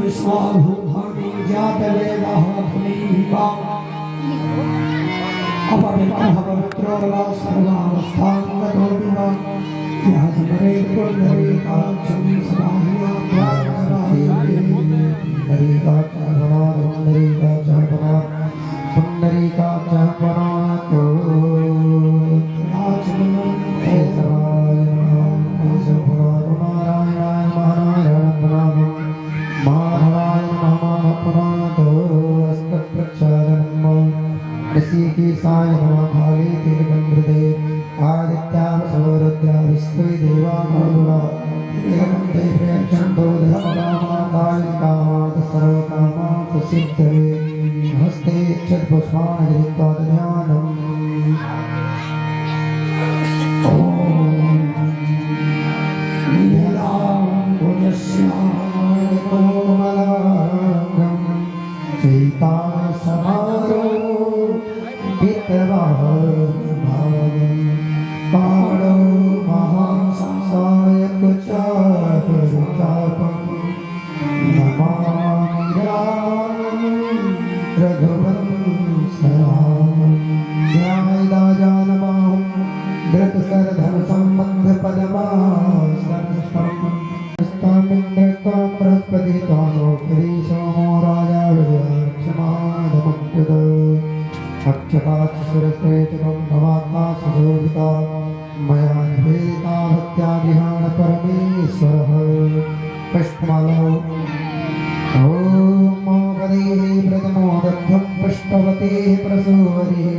विश्वाभूतानि जातवेदः पुनीहिता अपवित्रः पवित्रो सर्वावस्थाङ्गतो विवा यः समरे पुण्डरीकाक्षं समाह्याभ्यागरायते पुण्डरीकाक्षपनातो साय भागे तिरुवंद्रदे आदित्या सौरद्रा विश्व देवानुरा एकंते प्रेक्षंतो धर्मकामादायिकामाद सर्वकामात् सिद्धये हस्ते चतुष्पाण धृत्वाज्ञानम् ओम नीलां पुण्यश्यामं कोमलांगं सीता समारो पाणो महासंसायक चापं नमामि रामं रघुवंशरामं ध्यायदा जानबाहुं धृतसरधनुसंबद्धपदमासनस्थं बृहस्पति सोमो राजा विजयक्षमाधमप्युत अक्षतात् सुरश्रेष्ठं भवात्मा सुशोभिता मया निवेदिता भक्त्या विहान परमेश्वरः पुष्पमालौ ॐ मोगदेः व्रजमोदग्धं पुष्पवतेः प्रसूवरिः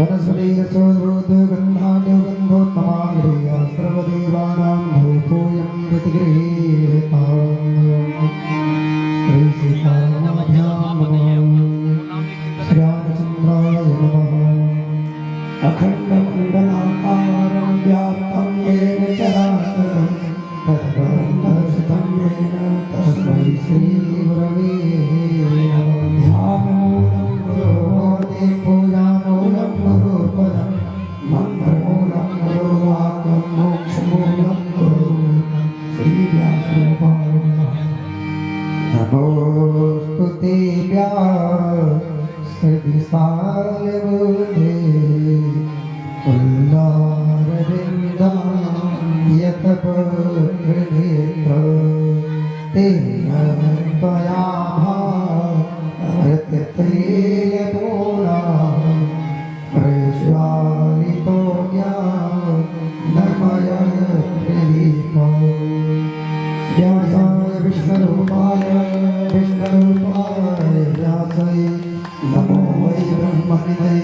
वनस्पतिगन्धान्योगन्धोत्तमाङ्ग्रिया सर्वदेवानां भूतोऽयं प्रतिगृहीता श्रीसीतारामाभ्यां नमः श्रीरामचन्द्राय नमः अखण्डमण्डलाकारं व्याप्तं येन चराचरं तत्परं दर्शितं येन तस्मै श्रीगुरवे नमः ध्यानमूलं गुरोर्ते पूजामूलं गुरुपदं मन्त्रमूलं गुरुवाक्यं मोक्षमूलं गुरु श्रीव्यासरूपाय नमः नमोऽस्तु ते व्यासविशालबुद्धे उल्लारविन्दं यतपत्रनेत्र तेन त्वया भारतप्रियपूर्णा प्रज्वालितो ज्ञानमय प्रदीपो व्यासाय विष्णुरूपाय व्यासाय नमो वै ब्रह्मणे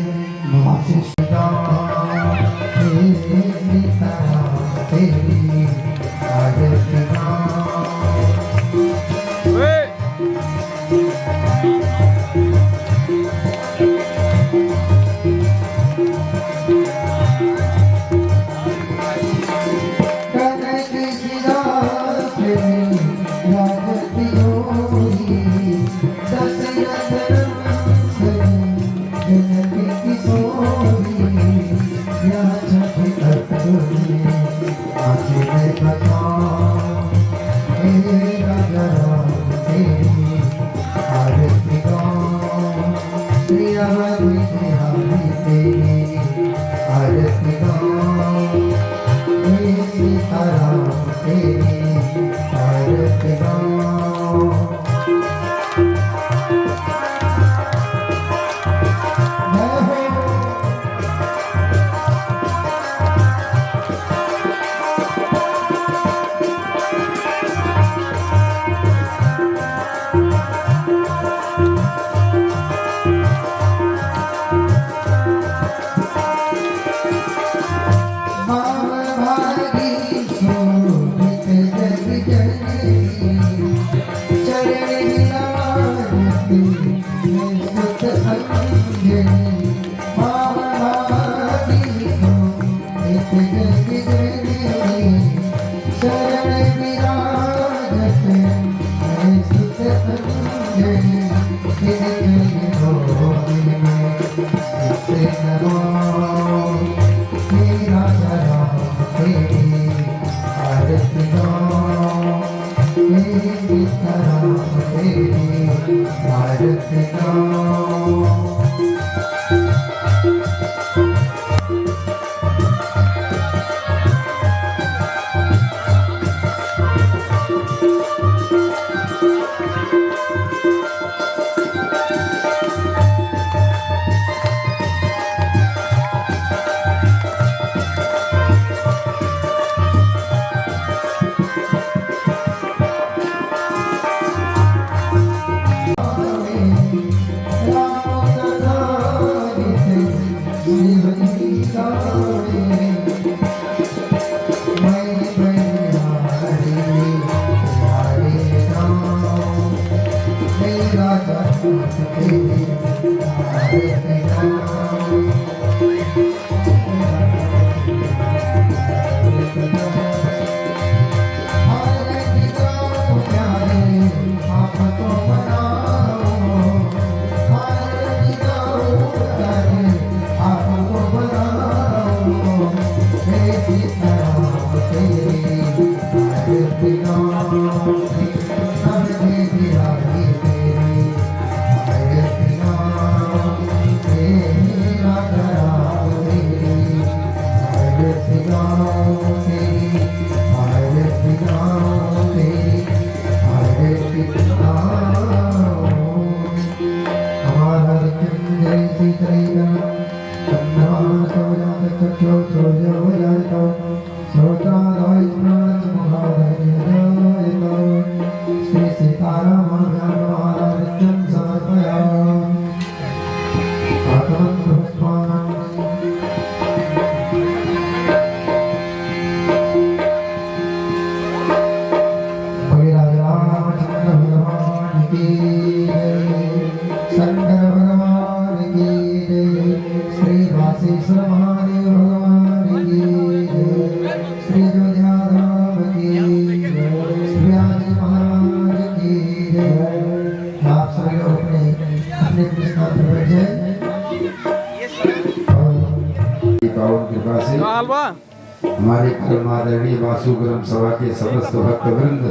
हमारे परम आदरणीय वासुग्राम सभा के समस्त भक्त वृंद,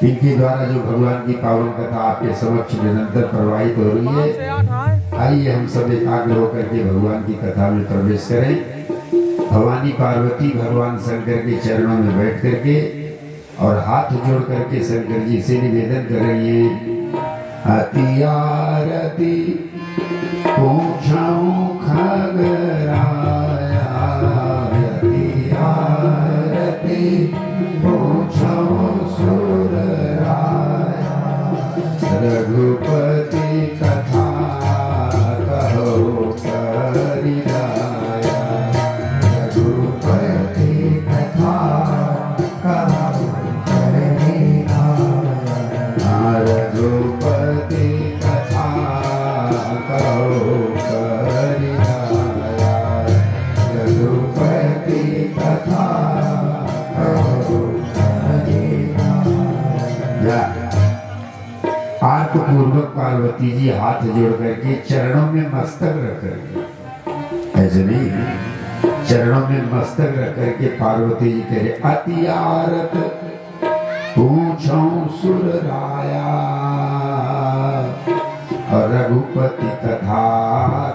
इनके द्वारा जो भगवान की पावन कथा आपके समक्ष निरंतर प्रवाहित हो रही है, आइए हम सब एकाग्र होकर के भगवान की कथा में प्रवेश करें। भवानी पार्वती भगवान शंकर के चरणों में बैठ करके और हाथ जोड़ करके शंकर जी से निवेदन कर रही है, अति आरती पूछाऊं खगराया, अति आरती पूछाऊं सुरराया, रघुपति कथा कहो करिराया, रघुपति कथा कहो करिराया, रघुपति कथा कहो करिराया, रघुपति कथा कहो करिराया। आर्त पूर्वक पार्वती जी हाथ जोड़ करके चरणों में मस्तक रख करके, ऐसे नहीं, चरणों में मस्तक रख करके पार्वती जी कह रहे, अति आरत पूछो सुरराया और रघुपति कथा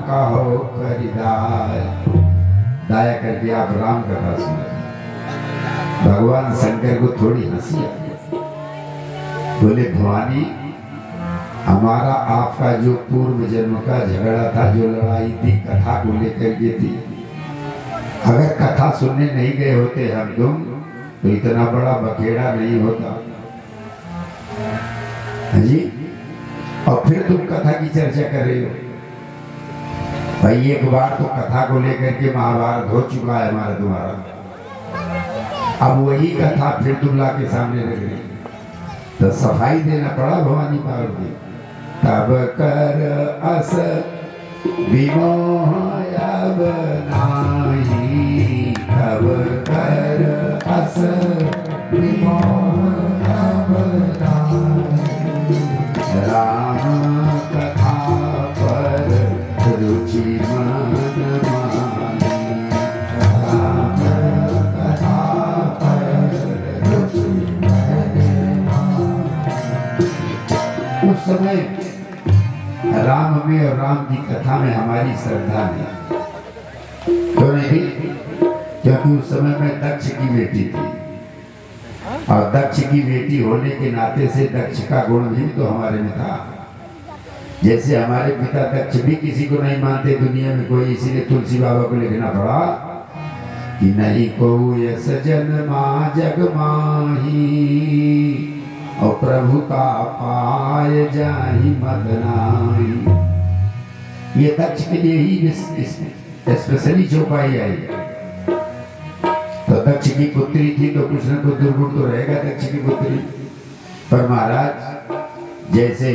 कहो करिदाय। दया करके आप राम कथा सुनिए। भगवान शंकर को थोड़ी हंसी आई, बोले भवानी, हमारा आपका जो पूर्व जन्म का झगड़ा था, जो लड़ाई थी, कथा को लेकर के थी, अगर कथा सुनने नहीं गए होते हम तुम, तो इतना बड़ा बखेड़ा नहीं होता। जी, और फिर तुम कथा की चर्चा कर रहे हो। भाई एक बार तो कथा को लेकर के महाभारत हो चुका है हमारा तुम्हारा, अब वही कथा फिर तुम ला के सामने रख रही, तो सफाई देना पड़ा भवानी पार्वती। तब कर अस विमोह अब नाही, तब कर अस विमोह अब नाही, राम कथा पर रुचि मन मानी, राम कथा पर रुचि मन मानी। उस समय राम में और राम की कथा में हमारी श्रद्धा नहीं, क्यों नहीं? क्योंकि उस समय मैं दक्ष की बेटी थी, और दक्ष की बेटी होने के नाते से दक्ष का गुण भी तो हमारे में था। जैसे हमारे पिता दक्ष भी किसी को नहीं मानते दुनिया में कोई, इसीलिए तुलसी बाबा को लिखना पड़ा कि नहीं को यस जन्मा जग माही, और प्रभु का पाय जाहि मद नाही। ये दक्ष के लिए ही स्पेशली चौपाई आई। तो दक्ष की पुत्री थी तो कुछ न कुछ दुर्गुण तो रहेगा दक्ष की पुत्री। पर महाराज जैसे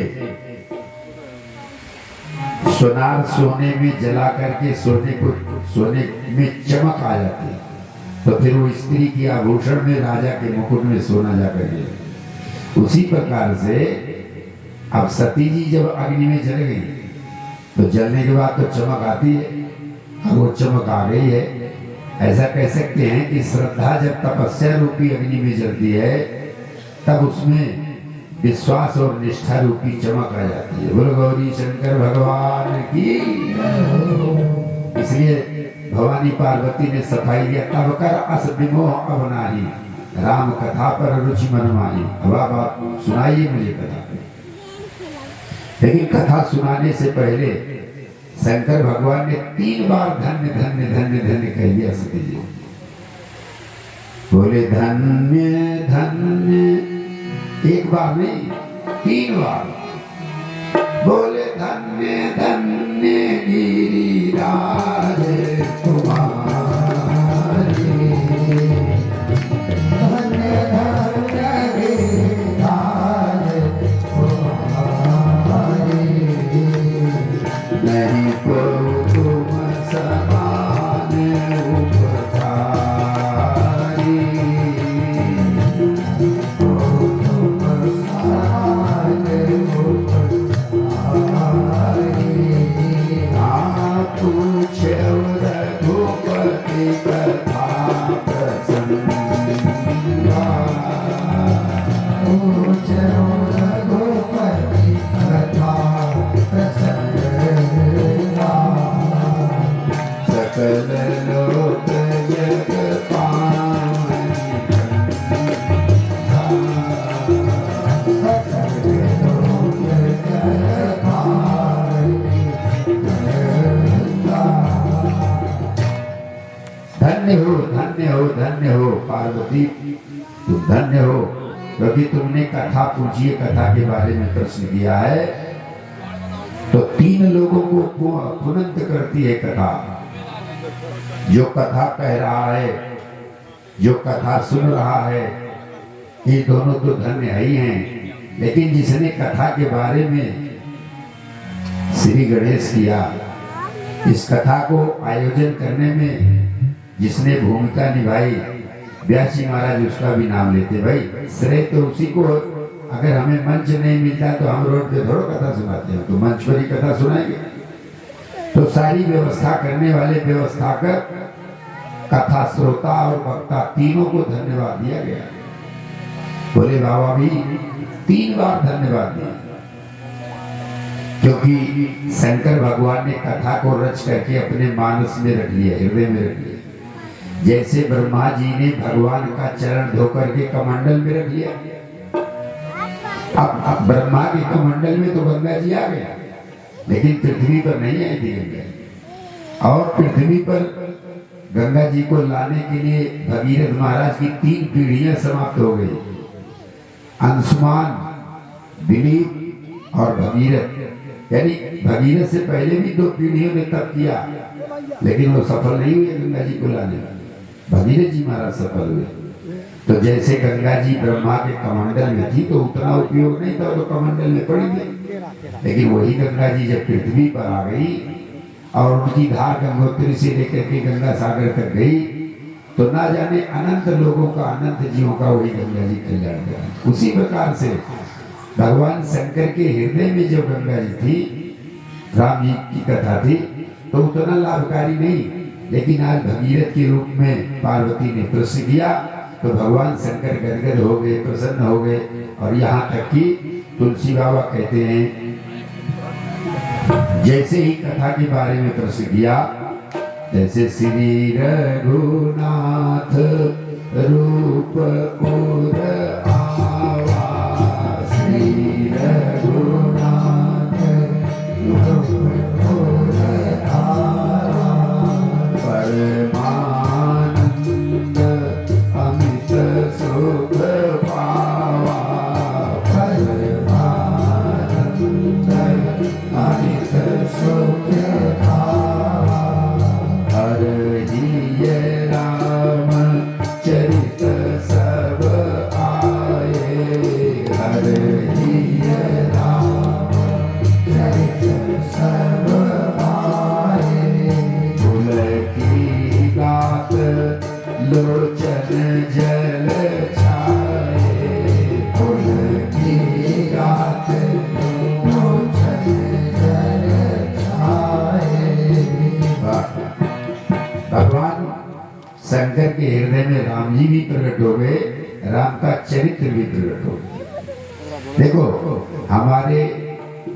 सोनार सोने में जला करके सोने में चमक आ जाती है, तो फिर वो स्त्री की आभूषण में राजा के मुकुट में सोना जाकर गया। उसी प्रकार से अब सती जी जब अग्नि में जल गई तो जलने के बाद तो चमक आती है, अब वो चमक आ गई है। ऐसा कह सकते हैं कि श्रद्धा जब तपस्या रूपी अग्नि में जलती है तब उसमें विश्वास और निष्ठा रूपी चमक आ जाती है। बोलो गौरी शंकर भगवान की। इसलिए भवानी पार्वती ने सफाई दिया, तब कर अस विमोह अब नाही, राम कथा पर रुचि मन माही। अब आप सुनाइए मुझे कथा। लेकिन कथा सुनाने से पहले शंकर भगवान ने 3 बार धन्य धन्य धन्य धन्य कह दिया सती जी। बोले धन्य धन्य, एक बार नहीं 3 बार। बोले धन्य धन्य गिरिराज कुमारी, धन्य धन्य गिरिराज कुमारी, नहीं को तुम समान उपकारी, धन्य हो पार्वती, तुम धन्य हो क्योंकि तुमने कथा पूछी है, कथा के बारे में प्रश्न किया है। तो 3 लोगों को पुनंत करती है कथा। जो कथा कह रहा है, जो कथा सुन रहा है, ये दोनों तो धन्य ही हैं। लेकिन जिसने कथा के बारे में श्री गणेश किया, इस कथा को आयोजन करने में जिसने भूमिका निभाई, व्यास जी महाराज उसका भी नाम लेते। भाई श्रेय तो उसी को। अगर हमें मंच नहीं मिलता तो हम रोड पे थोड़ा कथा सुनाते हैं, तो मंच पर ही कथा सुनाएंगे। तो सारी व्यवस्था करने वाले व्यवस्थाकर, कथा श्रोता और वक्ता तीनों को धन्यवाद दिया गया। बोले बाबा भी 3 बार धन्यवाद दिया, क्योंकि शंकर भगवान ने कथा को रच करके अपने मानस में रख लिया, हृदय में रख लिया। जैसे ब्रह्मा जी ने भगवान का चरण धोकर के कमंडल में रख लिया। अब ब्रह्मा के कमंडल में तो गंगा जी आ गया, लेकिन पृथ्वी पर नहीं आई थी गंगा। और पृथ्वी पर गंगा जी को लाने के लिए भगीरथ महाराज की 3 पीढ़ियां समाप्त हो गई। अंशुमान, दिलीप और भगीरथ। यानी भगीरथ से पहले भी 2 पीढ़ियों ने तप किया, लेकिन वो सफल नहीं हुए गंगा जी को लाने में। भगीरथ जी महाराज सफल हुए। तो जैसे गंगा जी ब्रह्मा के कमंडल में थी तो उतना उपयोग नहीं था, तो कमंडल में पड़ी गई। लेकिन वही गंगा जी जब पृथ्वी पर आ गई और उनकी धार गंगोत्री से लेकर के गंगा सागर तक गई, तो ना जाने अनंत लोगों का, अनंत जीवों का वही गंगा जी कल्याण करा। उसी प्रकार से भगवान शंकर के हृदय में जो गंगा जी थी, राम जी की कथा थी, तो उतना लाभकारी नहीं। लेकिन आज भगीरथ के रूप में पार्वती ने प्रश्न किया तो भगवान शंकर गदगद हो गए, प्रसन्न हो गए। और यहाँ तक कि तुलसी बाबा कहते हैं, जैसे ही कथा के बारे में प्रश्न किया, जैसे श्री रघुनाथ रूप उर आवा, श्री रघुनाथ रूप उर आवा, परमानंद अमित सुख पावा, परमानंद अमित सुख पावा। ही राम चरित सब आए, हर ही राम चरित सब आए। की गात लोचन जल छाए, फूल की गात लोचन जल छाए। भगवान शंकर के हृदय में राम जी भी प्रकट हो गए, राम का चरित्र भी प्रकट हो गया। देखो हमारे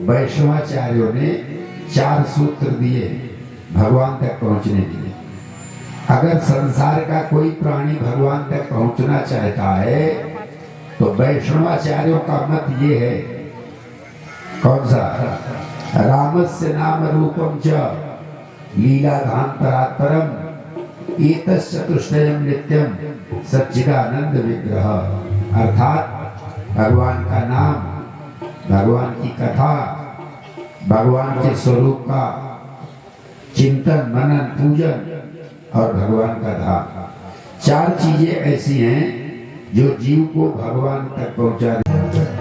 वैष्णवाचार्यों ने 4 सूत्र दिए भगवान तक पहुंचने के लिए। अगर संसार का कोई प्राणी भगवान तक पहुंचना चाहता है तो वैष्णवाचार्यों का मत ये है, कौन सा? रामस्य नाम रूपम च लीलाधांतरात्परम एतश्चतुष्टयम् नित्यम सच्चिदानंद विग्रह। अर्थात भगवान का नाम, भगवान की कथा, भगवान के स्वरूप का चिंतन मनन पूजन और भगवान का धाम, 4 चीजें ऐसी हैं जो जीव को भगवान तक पहुंचा देती हैं।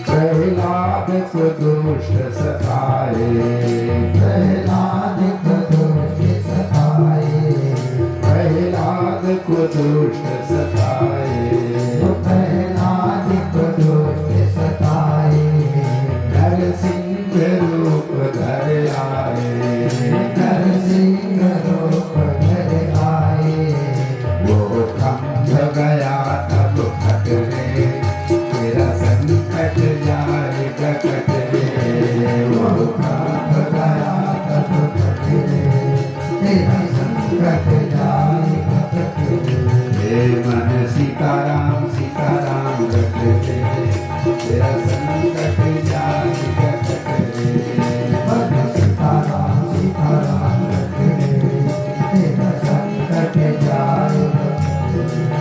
प्रहलाद को दुष्ट सताए, प्रहलाद को दुष्ट सताए। प्रहलाद को दुष्ट सताए, प्रहलाद को दुष्ट सताए। नरसिंह रूप धर आए, नरसिंह रूप धर आए। वो थम गया तब खतरे, तेरा संकट जाएगा कटरे। वो थम गया तब कटरे, तेरा संकट जाएगा कटरे। हे मन सीताराम सीताराम रटते, तेरा संकट जाएगा कटरे। मन सीताराम सीताराम कटरे, तेरा संकट जाएगा कटरे।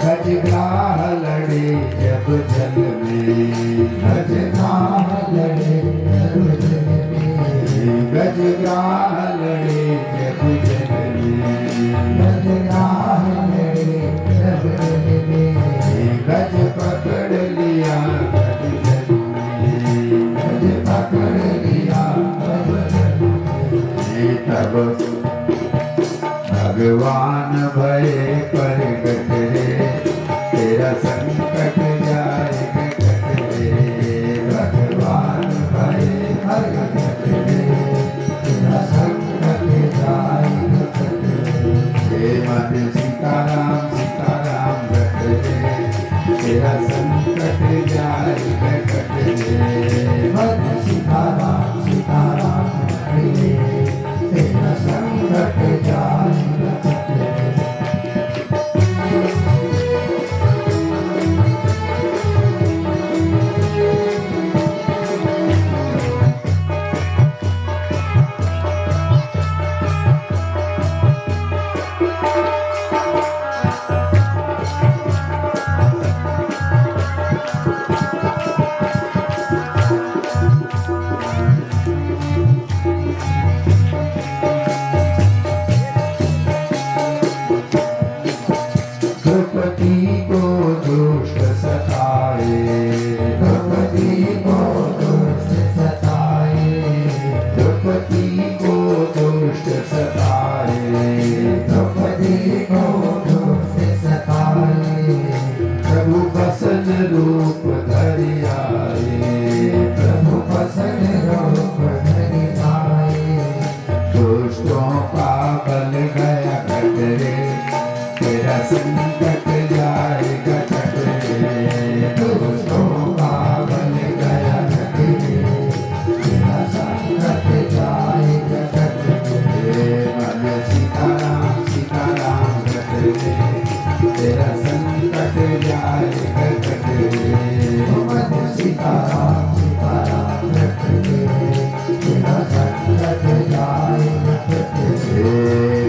गजग्राह लड़े जब जल में, गजग्राह लड़े जब जल में। गजग्राह लड़े जब जल में, गजग्राह लड़े जब जल में। गज पकड़ लिया गज जल में, गज पकड़ लिया गज जल में। तब भगवान भय प्रगट रे, तेरा संकट जाएगा कटरे। भगवान भय प्रगट रे, तेरा संकट जाएगा कटरे। हे मन सीताराम सीताराम रटरे, तेरा संकट जाएगा कटरे। मन सीताराम सीताराम कटरे, तेरा संकट जाएगा कटरे। का बल गया घट रे, तेरा संकट जाएगा घट रे। दुष्टों का बल गया घट रे, तेरा संकट जाएगा घट रे। मन सीताराम सीताराम घट रे, तेरा संकट जाएगा घट रे। मन सीताराम सीताराम घट रे, तेरा संकट जाएगा घट रे।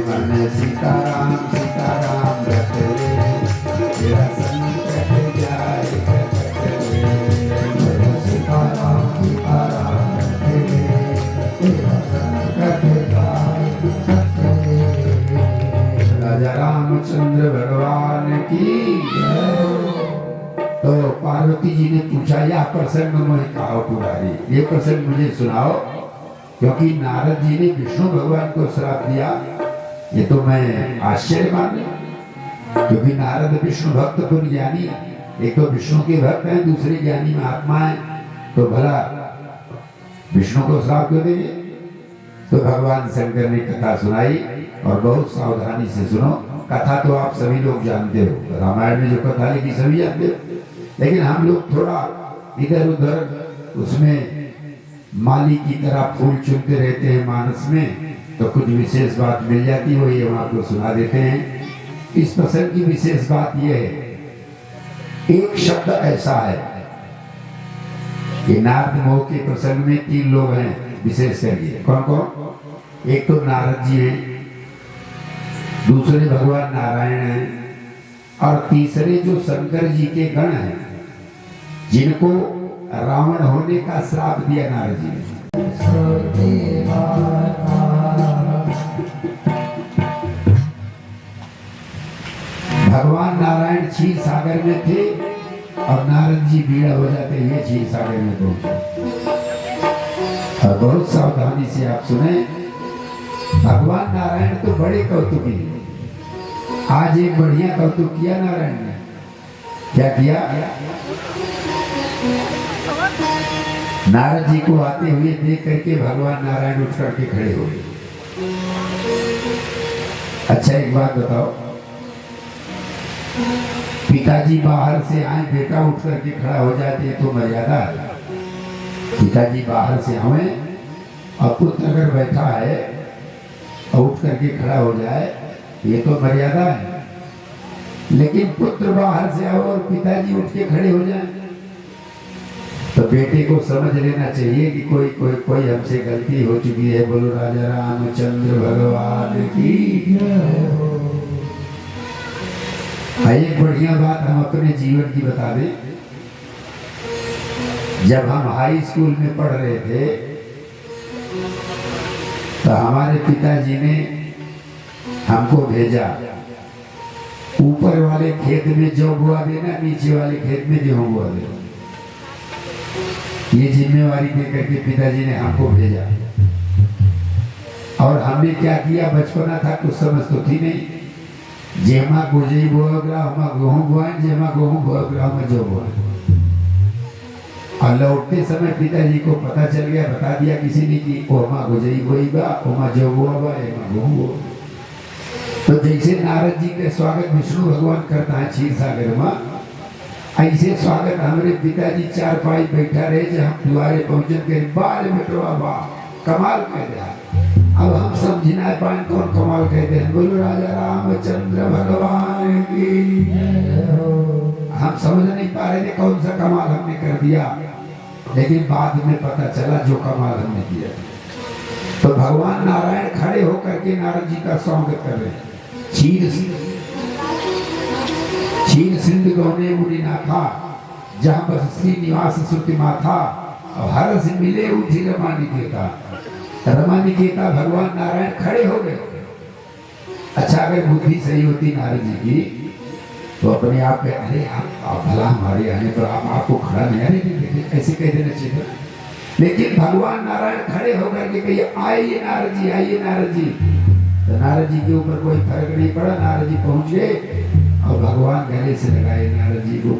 मन सीताराम सीताराम घट रे, तेरा संकट जाएगा घट रे। मन सीताराम सीताराम घट रे, तेरा संकट जाएगा घट रे। राजा रामचंद्र भगवान की तो पार्वती जी ने पूछा, यह प्रसंग मुझे कहो पुरारी, ये प्रसंग मुझे सुनाओ, क्योंकि नारद जी ने विष्णु भगवान को श्राप दिया। ये तो मैं आश्चर्य माने, क्योंकि नारद विष्णु भक्त पुण्य ज्ञानी, एक तो विष्णु के भक्त हैं, दूसरे ज्ञानी महात्मा हैं, तो भला विष्णु को श्राप क्यों देंगे? तो भगवान शंकर ने कथा सुनाई, और बहुत सावधानी से सुनो। कथा तो आप सभी लोग जानते हो, रामायण में जो कथा लिखी सभी जानते हो, लेकिन हम लोग थोड़ा इधर उधर उसमें माली की तरह फूल चुनते रहते हैं मानस में, तो कुछ विशेष बात मिल जाती है, वो ये आपको सुना देते हैं। इस प्रसंग की विशेष बात यह है, एक शब्द ऐसा है कि नारद मोह के प्रसंग में 3 लोग हैं विशेष करके। कौन कौन? एक तो नारद जी है, दूसरे भगवान नारायण हैं, और तीसरे जो शंकर जी के गण हैं, जिनको रावण होने का श्राप दिया नारद जी ने। भगवान नारायण क्षीर सागर में थे, और नारद जी बीड़ा हो जाते हुए क्षीर सागर में पहुंचे। और बहुत सावधानी से आप सुने, भगवान नारायण तो बड़े कौतुकी हैं। आज एक बढ़िया कौतुक किया नारायण ने। क्या किया? नारद जी को आते हुए देख करके भगवान नारायण उठ करके खड़े हो गए। अच्छा एक बात बताओ, पिताजी बाहर से आए, बेटा उठ करके खड़ा हो जाते हैं तो मर्यादा है। पिताजी बाहर से आए और पुत्र अगर बैठा है और उठ करके खड़ा हो जाए, ये तो मर्यादा है। लेकिन पुत्र बाहर से आओ और पिताजी उठ के खड़े हो जाए, तो बेटे को समझ लेना चाहिए कि कोई कोई कोई हमसे गलती हो चुकी है। बोलो राजा रामचंद्र भगवान की जय हो। एक बढ़िया बात हम अपने जीवन की बता दें। जब हम हाई स्कूल में पढ़ रहे थे, तो हमारे पिताजी ने हमको भेजा, ऊपर वाले खेत में जौ बोआ देना, नीचे वाले खेत में गेहूं बोआ देना। ये जिम्मेवारी देकर के पिताजी ने हमको भेजा। और हमने क्या किया, बचपना था, कुछ समझ तो थी नहीं। जेमा गोजई बोएगा हम गेहूं बोए, जेमा गेहूं बोएगा हम जौ बोए। और लौटते समय पिताजी को पता चल गया, बता दिया किसी ने कि ओमा गोजई बोएगा, ओमा जौ बोएगा, एमा गेहूं बोएगा। तो जैसे नारद जी का स्वागत विष्णु भगवान करता है क्षीर सागर में, ऐसे स्वागत हमारे पिताजी चारपाई बैठा रहे, जब हम द्वारे पहुंचे के बाल बेटवा बा कमाल कर दिया। अब हम समझ ना पाए कौन कमाल कहते हैं। बोलो राजा रामचंद्र भगवान की जय हो। हम समझ नहीं पा रहे थे कौन सा कमाल हमने कर दिया, लेकिन बाद में पता चला जो कमाल हमने किया। तो भगवान नारायण खड़े होकर के नारद जी का स्वागत कर रहे हैं। क्षीर सिंध गौने मुनिनाथा, जहाँ बस श्रीनिवास श्रुति माथा, और हर से मिले उठी रमानिकेता। रमानिकेता भगवान नारायण खड़े हो गए। अच्छा, अगर बुद्धि सही होती नारद जी की, तो अपने आप में अरे आप भला हमारे आने पर आप आपको खड़ा नहीं, अरे ऐसे कह देना चाहिए। लेकिन भगवान नारायण खड़े होकर के कहिए आइए नारद जी, आइए नारद जी। तो नारद जी के ऊपर कोई फर्क नहीं पड़ा, नारद जी पहुंच गए और भगवान गले से लगाए नारद जी को।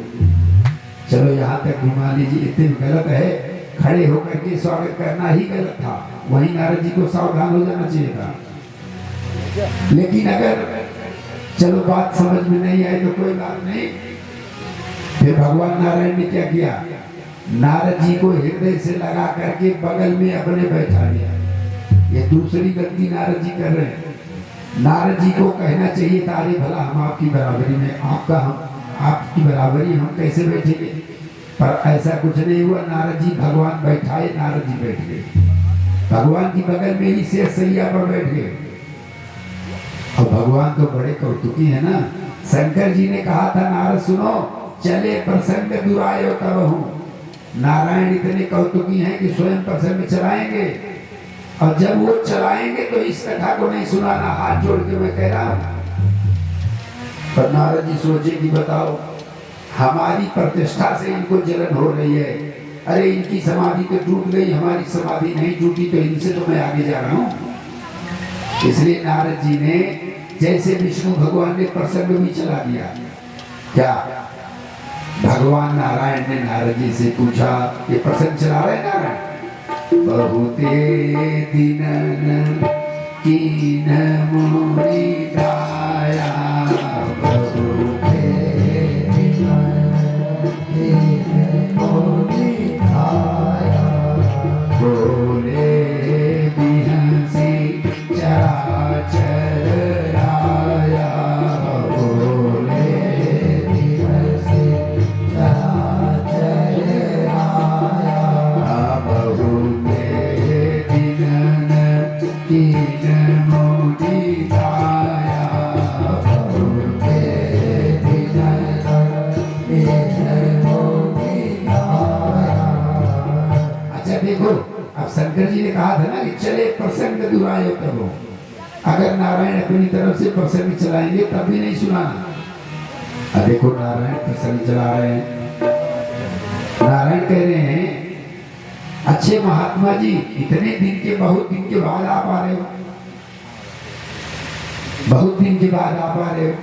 चलो यहाँ तक घुमा लीजिए, इतने गलत है, खड़े होकर के स्वागत करना ही गलत था। वहीं नारद जी को सावधान हो जाना चाहिए था। लेकिन अगर चलो बात समझ में नहीं आई तो कोई बात नहीं। फिर भगवान नारायण ने क्या किया, नारद जी को हृदय से लगा करके बगल में अपने बैठा लिया। ये दूसरी गलती नारद जी कर रहे हैं। नारद जी को कहना चाहिए था, अरे भला हम आपकी बराबरी में, आपकी बराबरी हम कैसे बैठेंगे, पर ऐसा कुछ नहीं हुआ। नारद जी भगवान बैठाए, नारद जी बैठ गए, भगवान की बगल में ही शेष सैया पर बैठ गए। और भगवान तो बड़े कौतुकी है ना। शंकर जी ने कहा था, नारद सुनो, चले प्रसंग दुरायो करहूं। नारायण इतने कौतुकी हैं कि स्वयं प्रसंग चलाएंगे, और जब वो चलाएंगे तो इस कथा को नहीं सुनाना, हाथ जोड़ के मैं कह रहा हूं। पर नारद जी सोचे कि बताओ, हमारी प्रतिष्ठा से इनको जलन हो रही है, अरे इनकी समाधि तो टूट गई, हमारी समाधि नहीं टूटी, तो इनसे तो मैं आगे जा रहा हूं। इसलिए नारद जी ने जैसे विष्णु भगवान ने प्रसंग भी चला दिया। क्या भगवान नारायण ने नारद जी से पूछा, ये प्रसंग चला रहे नारायण, बहुते दिनन कीन मोरी दाया, बहुते दिनन कीन मोरी दाया, बोले बिहंसी चराचर राया, बोले बिहंसी चराचर राया, बहुते दिनन कीन मोरी दाया, बहुते दिनन कीन मोरी दाया। अच्छा देखो, अब शंकर जी ने कहा था ना कि चले प्रसंग दुरायो करो। अगर नारायण अपनी तरफ से प्रसंग चलाएंगे तब भी नहीं सुनाना। अब देखो नारायण प्रसंग चला रहे हैं, नारायण कह रहे हैं, अच्छे महात्मा जी, इतने दिन के, बहुत दिन के बाद आप आ रहे हो, बहुत दिन के बाद आप आ रहे हो,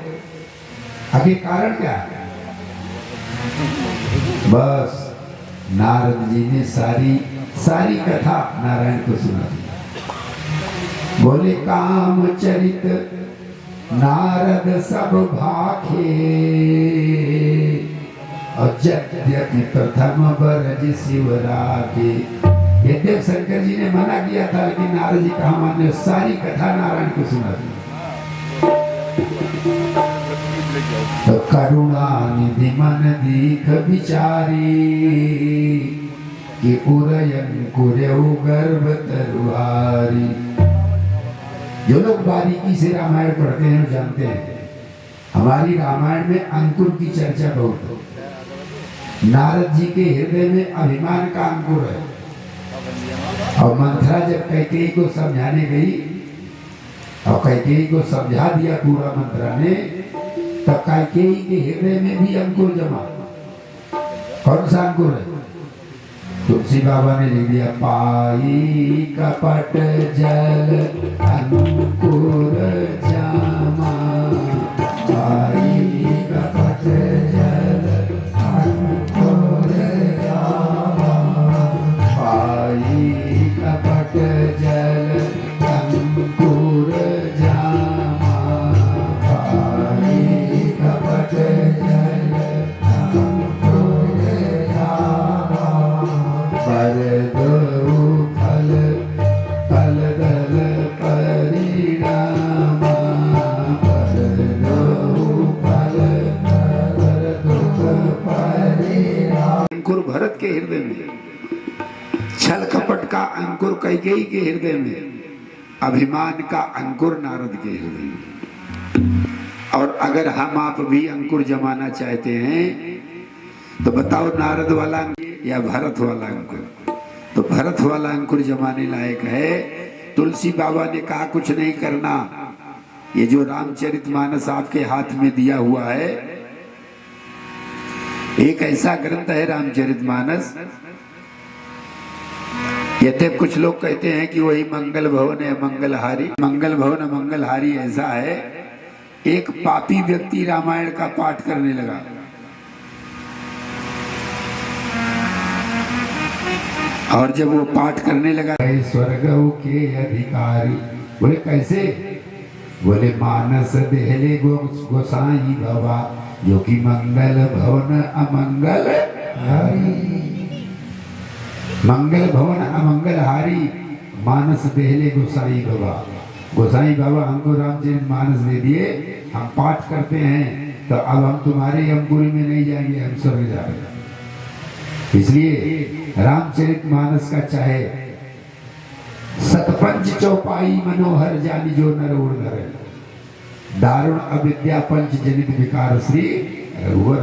आगे कारण क्या है? बस नारद जी ने सारी कथा नारायण को सुना दी। बोले काम चरित नारद सब भाखे, और यद्यपि प्रथम बरज शिवरागे। यद्यप शंकर जी ने मना किया था, लेकिन नारद जी कहा माने, सारी कथा नारायण को सुना दी। तो करुणा निधि मन दीख विचारी, कि उरयन कुरेउ गर्भ तरुहारी। जो लोग बारीकी से रामायण पढ़ते हैं वो जानते हैं, हमारी रामायण में अंकुर की चर्चा बहुत है। नारद जी के हृदय में अभिमान का अंकुर है, और मंथरा जब कैकेयी को समझाने गई, और कैकेयी को समझा दिया पूरा मंथरा ने, तब कैकेयी के हृदय में भी अंकुर जमा। कौन सा अंकुर है? तुलसी बाबा ने लिख दिया, पाई कपट जल अंकुर जामा, पाई कपट जल अंकुर जामा, पाई कपट जल अंकुर जामा, पाई कपट जल अंकुर जामा, पर दो फल फल दल परिणामा, पर दो फल पर दुख परिणाम। अंकुर भरत के हृदय में, छल कपट का अंकुर कैकेयी के हृदय में, अभिमान का अंकुर नारद के हृदय में। और अगर हम आप भी अंकुर जमाना चाहते हैं तो बताओ, नारद वाला या भरत वाला अंकुर? तो भरत वाला अंकुर जमाने लायक है। तुलसी बाबा ने कहा कुछ नहीं करना, ये जो रामचरितमानस आपके हाथ में दिया हुआ है, एक ऐसा ग्रंथ है रामचरितमानस। यद्यप कुछ लोग कहते हैं कि वही मंगल भवन है मंगलहारी, मंगल भवन मंगलहारी ऐसा है। एक पापी व्यक्ति रामायण का पाठ करने लगा, और जब वो पाठ करने लगा, स्वर्ग के अधिकारी, बोले कैसे? बोले मानस देहले गोसाई बाबा जो कि मंगल भवन अमंगल हारी, मंगल भवन अमंगल हारी मानस देहले गोसाई बाबा। गोसाई बाबा हमको रामचरित मानस दे दिए, हम पाठ करते हैं तो अब हम तुम्हारे यमपुरी में नहीं जाएंगे, हम स्वर्ग जाएंगे। इसलिए रामचरित मानस का चाहे सतपंच चौपाई मनोहर जानी जो नर उड़ नर, दारुण अविद्या पंच जनित विकार श्री रघुवर।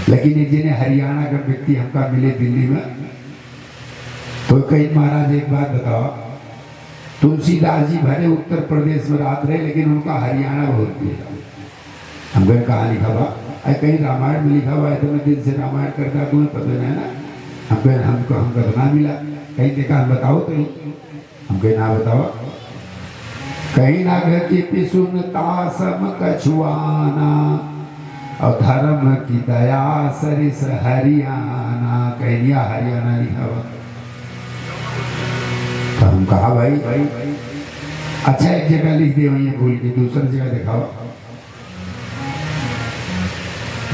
लेकिन जिन्हें हरियाणा का व्यक्ति हमका मिले दिल्ली में, तो कहीं महाराज एक बात बताओ, तुलसीदास जी भले उत्तर प्रदेश में रात रहे लेकिन उनका हरियाणा बहुत प्रिय। हमको कहाँ लिखा हुआ, कहीं रामायण में लिखा हुआ है, तो मैं दिन से रामायण करता तुम्हें पता नहीं ना, हमको तो ना मिला, कहीं देखा बताओ तो हमको ना बताओ। कहीं ना घर की सुनता सम कछुआना और धर्म की दया सरिस हरियाणा, कहीं हरियाणा लिखा हुआ। तो हम कहा भाई अच्छा एक जगह लिख दे वहीं भूल के दूसरी जगह दिखाओ।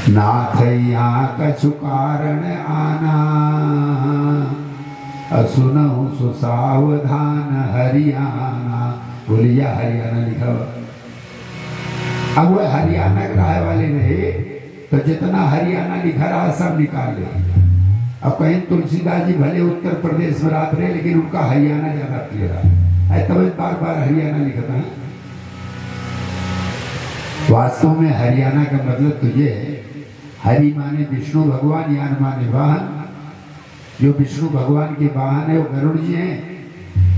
नाथ यहाँ कछु कारण आना सुनहु सुसावधान हरियाणा, बोलिया हरियाणा लिखा हुआ। अब वो हरियाणा के राय वाले रहे तो जितना हरियाणा लिखा रहा सब निकाल ले। अब कहीं तुलसीदास जी भले उत्तर प्रदेश में रात रहे लेकिन उनका हरियाणा ज्यादा प्रिय रहा, तब बार बार हरियाणा लिखता है। वास्तव में हरियाणा का मतलब तो ये है, हरि माने विष्णु भगवान, यान माने वाहन। जो विष्णु भगवान के वाहन है वो गरुड़ जी हैं,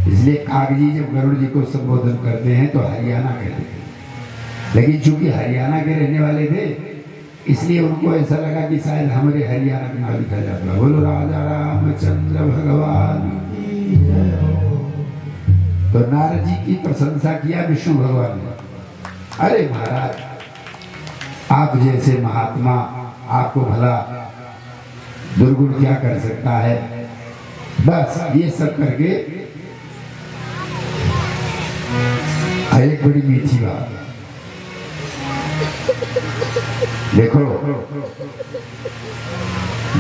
इसलिए कागजी जब गरुड़ जी को संबोधन करते हैं तो हरियाणा कहते हैं। लेकिन चूंकि हरियाणा के रहने वाले थे इसलिए उनको ऐसा लगा कि शायद हमारे हरियाणा का नाम लिखा जाता है। बोलो राजा रामचंद्र भगवान की जय हो। तो नारद जी की प्रशंसा किया विष्णु भगवान ने। अरे महाराज आप जैसे महात्मा, आपको भला दुर्गुण क्या कर सकता है। बस ये सब करके एक बड़ी मीठी बात देखो,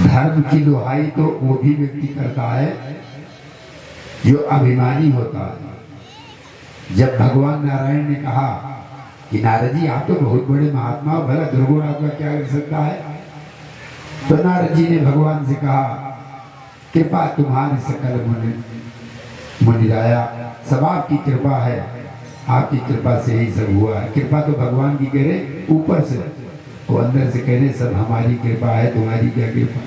धर्म की दुहाई तो वो भी व्यक्ति करता है जो अभिमानी होता है। जब भगवान नारायण ने कहा कि नारद जी आप तो बहुत बड़े महात्मा हो, भला दुर्गुण आपका क्या कर सकता है, तो नारद जी ने भगवान से कहा कृपा तुम्हारी सकल मुनिराया, सब आपकी कृपा है, आपकी कृपा से ही सब हुआ है। कृपा तो भगवान की कह रहे ऊपर से, वो अंदर से कह रहे सब हमारी कृपा है, तुम्हारी क्या कृपा।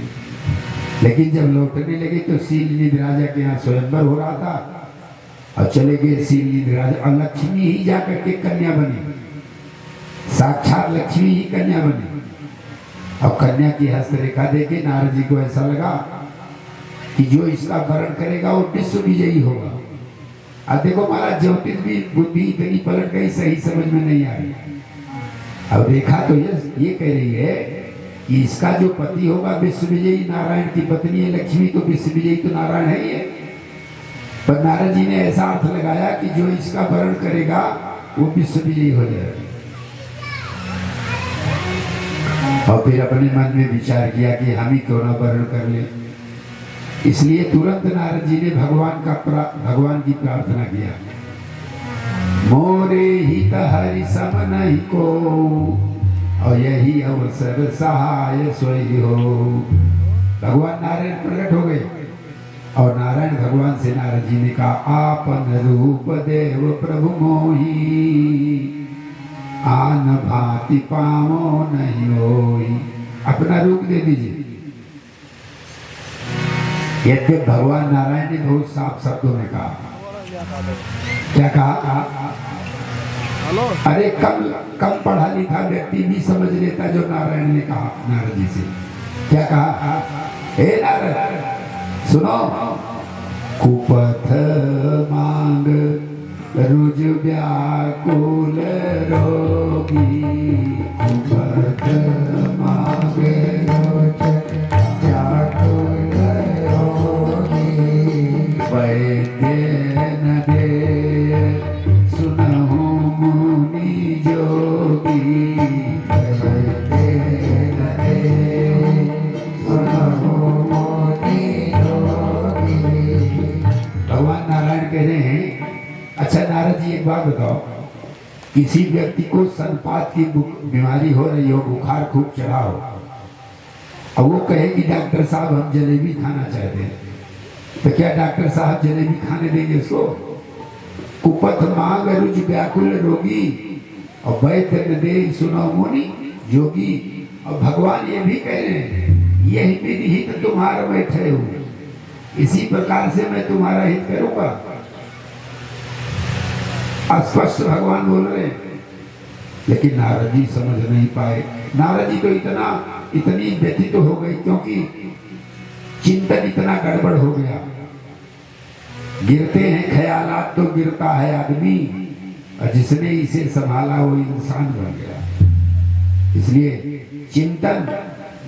लेकिन जब लौटने लगे तो सीलनिधि राजा के यहाँ स्वयंवर हो रहा था और चले गए सीलनिधि राजा, और लक्ष्मी ही जाकर के कन्या बनी, साक्षात लक्ष्मी ही कन्या बनी। और कन्या की हस्तरेखा देखे नारद जी को ऐसा लगा कि जो इसका वरण करेगा वो विश्व विजयी होगा। अब देखो महाराज ज्योतिष भी बुद्धि इतनी पलट गई, सही समझ में नहीं आ रही। अब देखा तो ये कह रही है कि इसका जो पति होगा विश्व विजयी, नारायण की पत्नी है लक्ष्मी, तो विश्व विजयी तो नारायण है ही है। पर नारद जी ने ऐसा अर्थ लगाया कि जो इसका वरण करेगा वो विश्व विजयी हो जाएगा। और फिर अपने मन में विचार किया कि हम ही क्यों ना वरण कर ले। इसलिए तुरंत नारद जी ने भगवान की प्रार्थना किया, मोरे हित हरि सम नहीं को, और यही अवसर सहाय सोई हो। भगवान नारायण प्रकट हो गए और नारायण भगवान से नारद जी ने कहा, आपन रूप देव प्रभु मोही, आन भांति पामो नहीं होई। अपना रूप दे दीजिए। यद्य भगवान नारायण ने बहुत साफ शब्दों में कहा, क्या कहा? अरे कम पढ़ा लिखा व्यक्ति भी समझ लेता जो नारायण ने कहा नारद जी से। क्या कहा? हे नारद सुनो, कुपथ मांग रुज व्याकुल रोगी, कुपथ मांग रुज व्याकुल रोगी, वैद्य न दे सुनहु अच्छा नारद जी, एक बात बताओ, किसी व्यक्ति को संपात की बीमारी हो रही हो, बुखार खूब चढ़ा हो, और वो कहे कि डॉक्टर साहब हम जलेबी खाना चाहते हैं, तो क्या डॉक्टर साहब जलेबी खाने देंगे उसको? कुपथ मांग रुच व्याकुल रोगी और वैद्य न दे सुनो मुनि जोगी। और भगवान ये भी कह रहे हैं, यही विधि हित तुम्हारा बैठे हो, इसी प्रकार से मैं तुम्हारा हित करूंगा। स्पष्ट भगवान बोल रहे हैं, लेकिन नारद जी समझ नहीं पाए। नारद जी तो इतनी व्यथित हो गई, क्योंकि चिंतन इतना गड़बड़ हो गया। गिरते हैं ख्यालात तो गिरता है आदमी, और जिसने इसे संभाला वो इंसान बन गया। इसलिए चिंतन,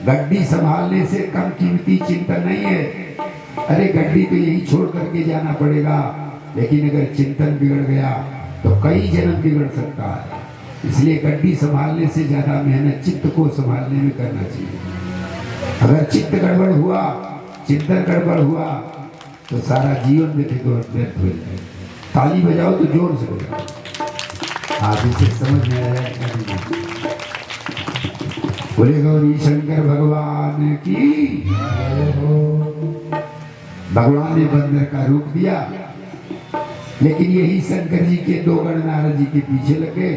गड्डी संभालने से कम कीमती चिंतन नहीं है। अरे गड्डी तो यही छोड़ करके जाना पड़ेगा, लेकिन अगर चिंतन बिगड़ गया तो कई जन्म बिगड़ सकता है। इसलिए गड्डी संभालने से ज्यादा मेहनत चित्त को संभालने में करना चाहिए। अगर चित्त गड़बड़ हुआ, चिंतन गड़बड़ हुआ, तो सारा जीवन व्यर्थ हो जाए। ताली बजाओ तो जोर से बजाओ। आप इसे समझ में आया क्या नहीं? बोले गौरी शंकर भगवान की। भगवान ने बंदर का रूप दिया, लेकिन यही शंकर जी के दो गण नारद जी के पीछे लगे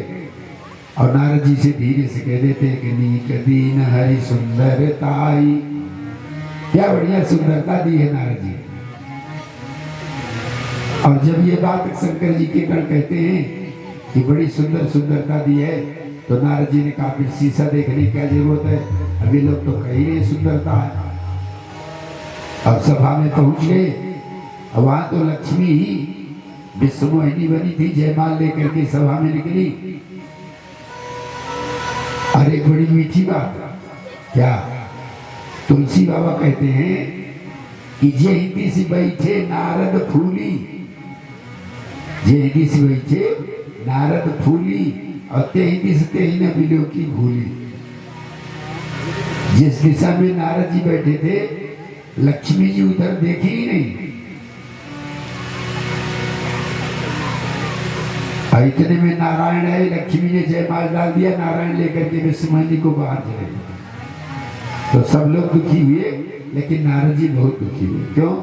और नारद जी से धीरे से कह देते कि नीक दीन हरि सुंदरताई। क्या बढ़िया सुंदरता दी है नारद जी। और जब ये बात शंकर जी के गण कहते हैं कि बड़ी सुंदर सुंदरता दी है, तो नारद जी ने कहा फिर शीशा देखने की क्या जरूरत है, अभी लोग तो कही रहे सुंदरता है। अब सभा में पहुंच गए, वहां तो लक्ष्मी ही विश्वमोहिनी बनी थी, जयमाल लेकर के सभा में निकली। और एक बड़ी मीठी बात, क्या तुलसी बाबा कहते हैं कि जे हिंदी से बैठे नारद फूली, जे हिंदी से बैठे नारद फूली, और ते हिंदी से ते ही न मिलो की भूली। जिस दिशा में नारद जी बैठे थे, लक्ष्मी जी उधर देखी ही नहीं। इतने में नारायण है, लक्ष्मी ने जयमाल डाल दिया, नारायण लेकर के विश्वमोहिनी को बाहर चले गए। तो सब लोग दुखी हुए, लेकिन नारद जी बहुत दुखी हुए। क्यों?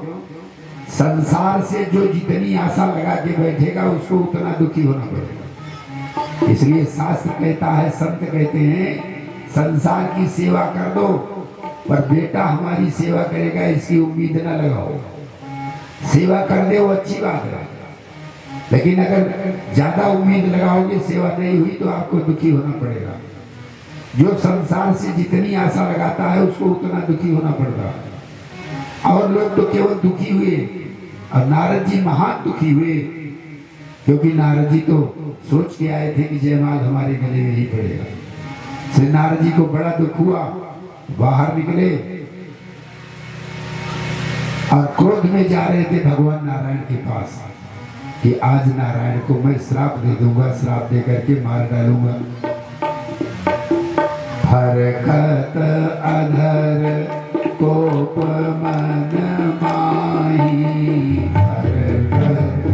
संसार से जो जितनी आशा लगा के बैठेगा, उसको उतना दुखी होना पड़ेगा। इसलिए शास्त्र कहता है, संत कहते हैं, संसार की सेवा कर दो, पर बेटा हमारी सेवा करेगा इसकी उम्मीद न लगाओ। सेवा कर दे वो अच्छी बात है, लेकिन अगर ज्यादा उम्मीद लगाओगे, सेवा नहीं हुई, तो आपको दुखी होना पड़ेगा। जो संसार से जितनी आशा लगाता है, उसको उतना दुखी होना पड़ता है। और लोग तो केवल दुखी हुए, और नारद जी महान दुखी हुए, क्योंकि नारद जी तो सोच के आए थे कि जयमाल हमारे गले में ही पड़ेगा। श्री नारद जी को बड़ा दुख हुआ, बाहर निकले और क्रोध में जा रहे थे भगवान नारायण के पास कि आज नारायण को मैं श्राप दे दूंगा, श्राप दे करके मार डालूंगा। हरकत अधर कोप मन माही, हरकत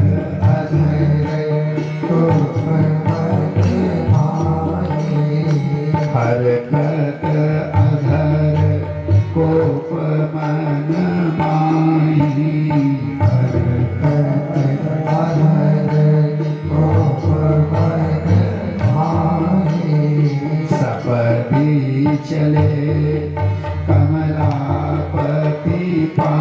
अधर कोप मन माही, हरकत अधर कोप मन माही, हरकत अधर कोप मन माही। सपदी चले कमलापति पा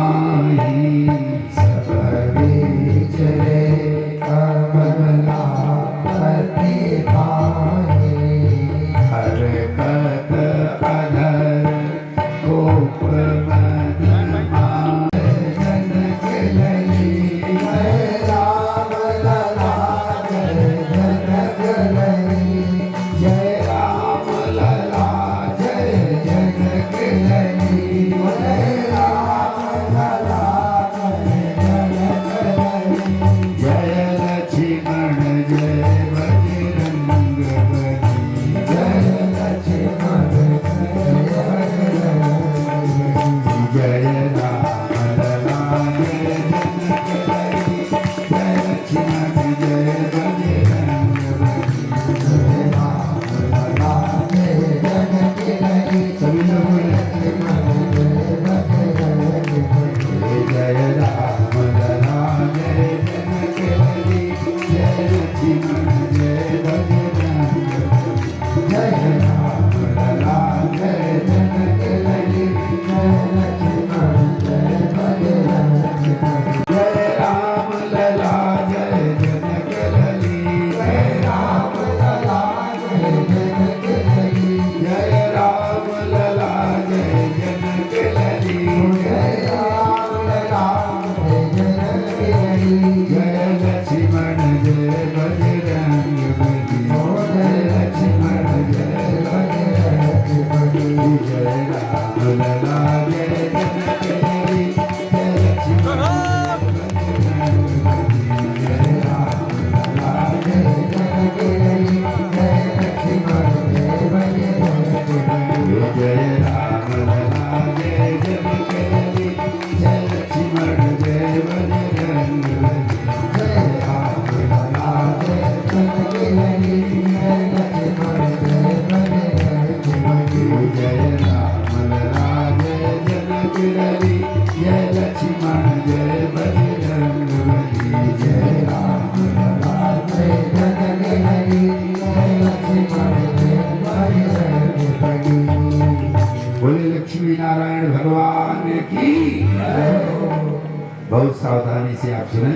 बजरंग बली। जय राम लला जय जनक लली सभी लोग लक्ष्मण जय बजरंग बली। जय राम लला जय जनक लली जय लक्ष्मण जय बजरंग बली। जय राम लला जय जनक लली जय लक्ष्मण जय बजरंग बली। जय राम लला जय जनक लली जय राम लला जय जनक लली जय राम लला जय जनक लली जय राम लला जय जनक लली जय लक्ष्मण जय बजरंग बली। जय लक्ष्मण जय बजरंग बली। जय राम लला जय जनक लली जय लक्ष्मण जय राम लला जय जनक लली जय लक्ष्मण जय बजरंग बली। जय राम लला जय जनक लली जय लक्ष्मण जय बजरंग बली। जय राम लला जय जनक लली जय लक्ष्मण जय बजरंग बली। जय राम लला जय जनक लली जय लक्ष्मण जय बजरंग बली। जय राम लला जय जनक लली जय लक्ष्मण जय बजरंग बली। बोले लक्ष्मी नारायण भगवान की। बहुत सावधानी से आप सुने।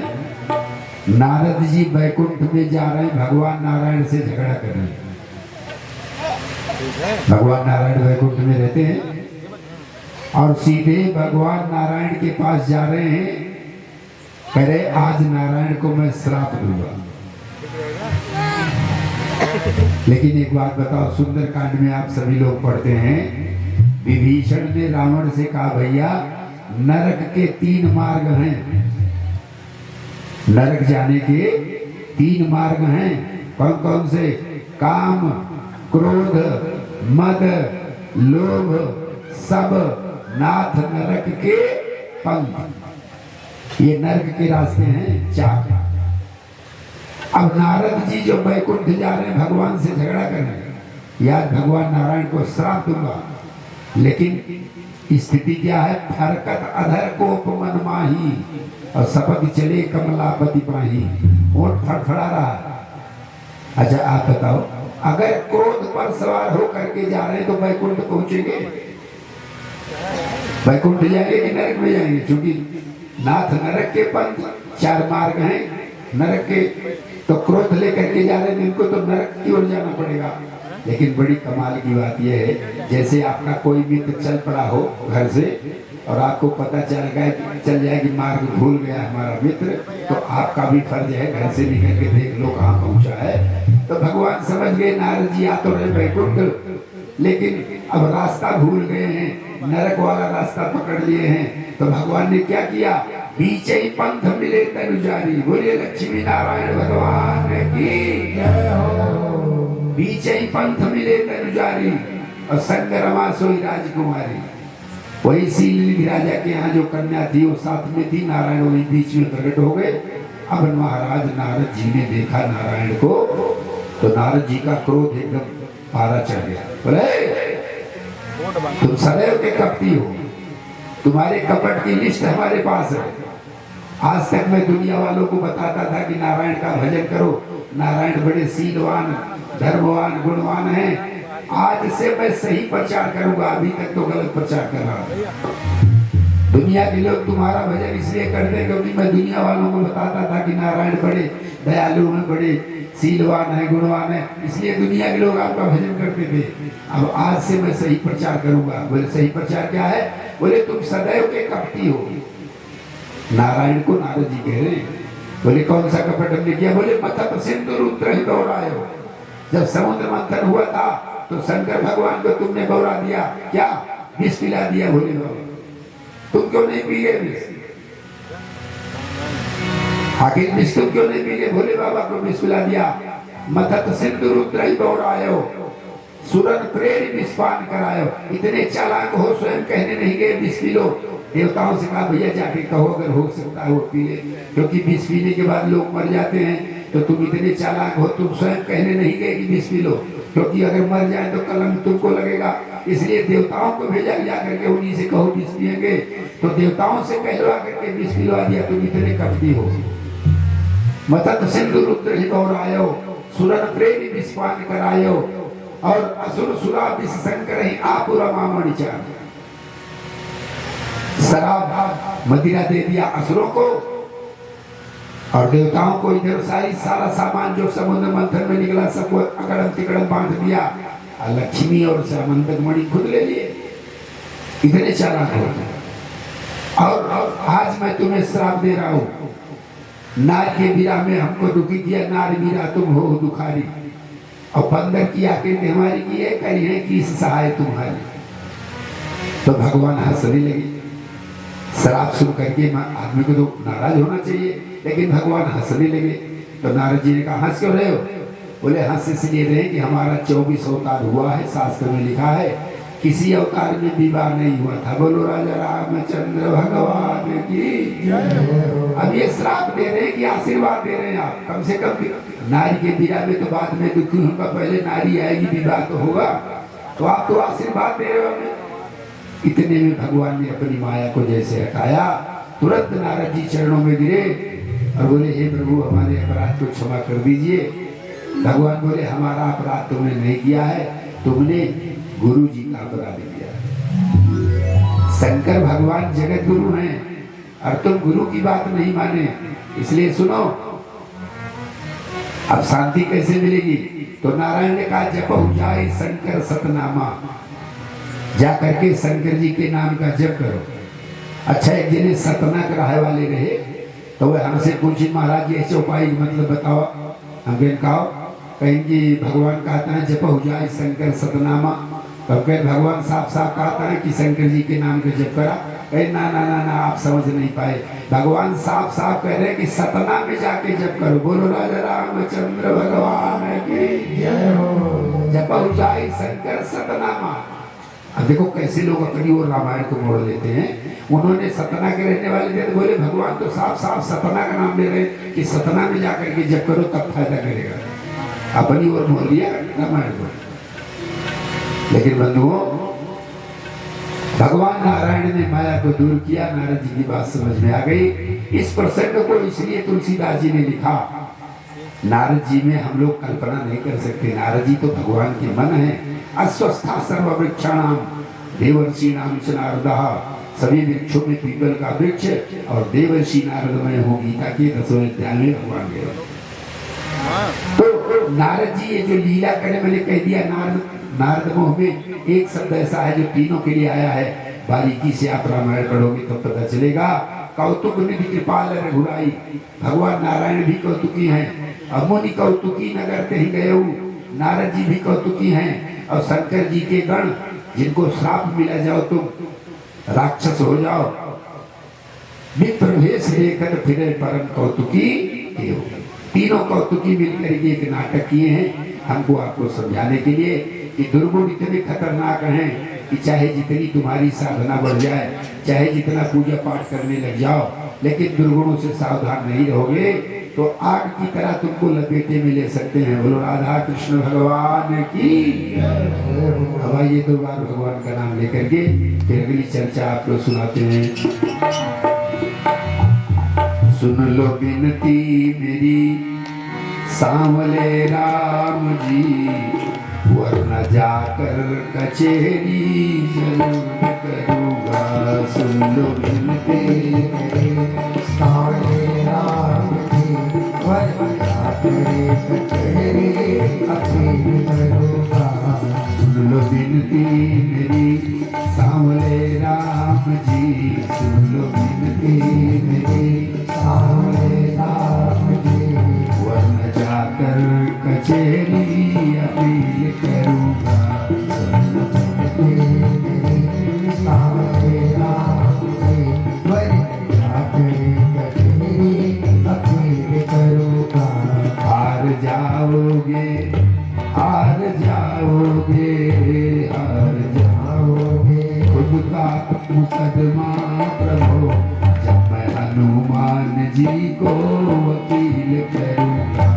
नारद जी बैकुंठ में जा रहे हैं, भगवान नारायण से झगड़ा कर रहे हैं। भगवान नारायण बैकुंठ में रहते हैं और सीधे भगवान नारायण के पास जा रहे हैं। कह रहे आज नारायण को मैं श्राप दूंगा। लेकिन एक बात बताओ, सुंदर कांड में आप सभी लोग पढ़ते हैं, विभीषण ने रावण से कहा भैया नरक के 3 मार्ग हैं, नरक जाने के 3 मार्ग हैं। कौन कौन से? काम, क्रोध, मद, लोभ, सब नाथ नरक के पंथ। ये नरक के रास्ते हैं 4। अब नारद जी जो बैकुंठ जा रहे हैं, भगवान से झगड़ा कर रहे हैं, यार भगवान नारायण को श्राप दूंगा। लेकिन स्थिति क्या है? फरकत अधर कोप मन माही और सपद चले कमलापति पाही। ओठ फड़फड़ा रहा। अच्छा आप बताओ, अगर क्रोध पर सवार हो करके जा रहे हैं तो बैकुंठ पहुंचेंगे? बैकुंठ जाएंगे कि नरक में जाएंगे? क्योंकि नाथ नरक के पंथ 4 मार्ग हैं नरक के। तो क्रोध लेकर के जा रहे हैं, इनको तो नरक की ओर जाना पड़ेगा। लेकिन बड़ी कमाल की बात यह है, जैसे आपका कोई मित्र चल पड़ा हो घर से और आपको पता चल जाए कि मार्ग भूल गया हमारा मित्र, तो आपका भी फर्ज है घर से निकल के देख लो कहाँ पहुंचा है। तो भगवान समझ गए नारद जी आ तो रहे बैकुंठ, लेकिन अब रास्ता भूल गए हैं, नरक वाला रास्ता पकड़ लिए हैं। तो भगवान ने क्या किया? बीच ही पंथ मिले तनुजारी। बोलिए लक्ष्मी नारायण भगवान की जय हो। बीच ही पंथ मिले तनुजारी और संग रमा सोई राजकुमारी। वही सील राजा के यहाँ जो कन्या थी वो साथ में थी, नारायण वही बीच में प्रकट हो गए। अब महाराज नारद जी ने देखा नारायण को, तो नारद जी का क्रोध एकदम पारा चढ़ गया। बोले तुम सदैव के कपटी हो, तुम्हारे कपट की लिस्ट हमारे पास है। आज तक मैं दुनिया वालों को बताता था कि नारायण का भजन करो, नारायण बड़े सीलवान, धर्मवान, गुणवान हैं। आज से मैं सही प्रचार करूंगा, अभी तक तो गलत प्रचार कर रहा हूं। दुनिया के लोग तुम्हारा भजन इसलिए करते हैं क्योंकि मैं दुनिया वालों को बताता था कि नारायण बड़े दयालु हैं, बड़े सीलवान है, गुणवान है, इसलिए दुनिया के लोग आपका भजन करते थे। अब आज से मैं सही प्रचार करूंगा। बोले सही प्रचार क्या है? बोले तुम सदैव के कपटी हो। नारायण को नारद जी कह रहे हैं। बोले कौन सा कपट हमने किया? बोले मथप सिंधु रुद्र ही गौरायो। जब समुद्र मंथन हुआ था तो शंकर भगवान को तुमने गौरा दिया, क्या विष पिला दिया। बोले बाबा तुम क्यों नहीं पी गए विष? आखिर विष तुम क्यों नहीं पी गए? भोले बाबा को विष पिला दिया। मथत सिंधु रुद्र ही गौरायो, सुरन प्रेर विषपान करायो। इतने चालाक हो, स्वयं कहने नहीं गए विष पी लो। देवताओं से कहा भैया जाके कहो अगर हो सकता है वो पी ले, क्योंकि विष पीने के बाद लोग मर जाते हैं। तो तुम इतने चालाक हो, तुम स्वयं कहने नहीं गए कि विष पी लो, क्योंकि अगर मर जाए तो कलंक तुमको लगेगा। इसलिए देवताओं को भेजा जा करके उन्हीं से कहो विष पिएंगे, तो देवताओं से कहलवा करके विष पिलवा दिया। तुम इतने कपटी हो। मतत सिंधु रुद्र ही गौरायो, सुरन प्रेमी विस्पान करायो, और असुर सुरा विष शंकर ही आपुरा मामणि चार। शराब मदिरा दे दिया असुरों को, और देवताओं को इधर सारा सामान जो समुद्र मंथन में निकला सबको अकड़म तिकड़म बांट दिया, और लक्ष्मी और सामंतक मणि खुद ले लिए। इतने चालाक हो। और आज मैं तुम्हें श्राप दे रहा हूं, नार के बीरा में हमको दुखी किया, नार बीरा तुम हो दुखारी, और बंदर की आकृति हमारी की है, करी है कि सहाय तुम्हारी। तो भगवान हंसने लगे। शराब सुन करके आदमी को तो नाराज होना चाहिए, लेकिन भगवान हंसने लगे। तो नारद जी ने कहा हंस क्यों रहे हो? बोले हंस इसलिए रहे कि हमारा 24 अवतार हुआ है, शास्त्र में लिखा है, किसी अवतार में विवाह नहीं हुआ था। बोलो राजा रामचंद्र भगवान की। अब ये श्राप दे रहे हैं कि आशीर्वाद दे रहे हैं आप? कम से कम नारी के विवाह में तो बाद में दुखी होगा, पहले नारी आएगी विवाह तो होगा, तो आप तो आशीर्वाद दे रहे हो हमें। इतने में भगवान ने अपनी माया को जैसे हटाया, तुरंत नारद जी चरणों में गिरे और बोले हे प्रभु हमारे अपराध को क्षमा कर दीजिए। भगवान बोले हमारा अपराध तुमने नहीं किया है, तुमने गुरु जी का अपराध किया। शंकर भगवान जगत गुरु हैं और तुम गुरु की बात नहीं माने, इसलिए सुनो। अब शांति कैसे मिलेगी? तो नारायण ने कहा जप हो जाए शंकर सतनामा, जा करके शंकर जी के नाम का जप करो। अच्छा एक जिन्हें सतना कराए वाले रहे, तो वह हमसे पूछे महाराज जी ऐसे उपाय मतलब बताओ। हमने कहा कहीं कि भगवान कहता है जप हो जाए शंकर सतनामा, तो कहीं भगवान साफ साफ कहता है कि शंकर जी के नाम का जप करा। कहीं ना ना ना ना आप समझ नहीं पाए, भगवान साफ साफ कह रहे कि सतना में जाके जप करो। बोलो राजा रामचंद्र भगवान की जय हो। जप हो जाए शंकर सतनामा। अब देखो कैसे लोग अपनी और रामायण को मोड़ लेते हैं। उन्होंने सतना के रहने वाले थे तो बोले भगवान तो साफ साफ सतना का नाम ले रहे कि सतना में जाकर के जप करो तब फायदा करेगा, अपनी ओर मोड़ लिया रामायण को। लेकिन बंधुओं भगवान नारायण ने माया को दूर किया। नारद जी की बात समझ में आ गई। इस प्रसंग को इसलिए तुलसीदास जी ने लिखा। नारद जी में हम लोग कल्पना नहीं कर सकते। नारद जी तो भगवान के मन है। अस्वस्था सर्ववृक्षाणाम देवर्षि नाम च नारदः, सभी वृक्षों में पीपल का वृक्ष और देवर्षि नारदमय हो। गीता के 10वें अध्याय में भगवान गए। तो नारद जी ये जो लीला करने मैंने कह दिया, नारद मोह में एक शब्द ऐसा है जो तीनों के लिए आया है। बारीकी से आप रामायण पढ़ोगे तो पता चलेगा। कौतुक निधि कृपाल रघुराई, भगवान नारायण भी कौतुकी हैं। अमुनि कौतुकी नगर कहीं गए, नारद जी भी कौतुकी हैं। और शंकर जी के गण जिनको श्राप मिला जाओ तुम राक्षस हो जाओ, मित्र भेष लेकर फिरे परम कौतुकी के हो। तीनों कौतुकी मिलकर एक नाटक किए हैं हमको आपको समझाने के लिए कि दुर्गुण इतने खतरनाक हैं कि चाहे जितनी तुम्हारी साधना बढ़ जाए, चाहे जितना पूजा पाठ करने लग जाओ, लेकिन दुर्गुणों से सावधान नहीं रहोगे तो आग की तरह तुमको लपेटे में ले सकते हैं। बोलो राधा कृष्ण भगवान की। अब आइए 2 बार भगवान का नाम लेकर के फिर अगली चर्चा आपको सुनाते हैं। सुन लो विनती मेरी सांवले राम जी, वरना जाकर कचहरी जरूर करूँगा। सुन लो विनती मेरी सांवले राम जी, वरना जाकर कचहरी अपील करूँगा। सुन लो विनती मेरी सांवले राम जी, सुन लो विनती मेरी सांवले राम जी, वरना जाकर कचहरी अपील करूँगा। हार जाओगे, हार जाओगे, हार जाओगे खुद का मुकदमा प्रभु, जब मैं हनुमान जी को वकील करूँगा।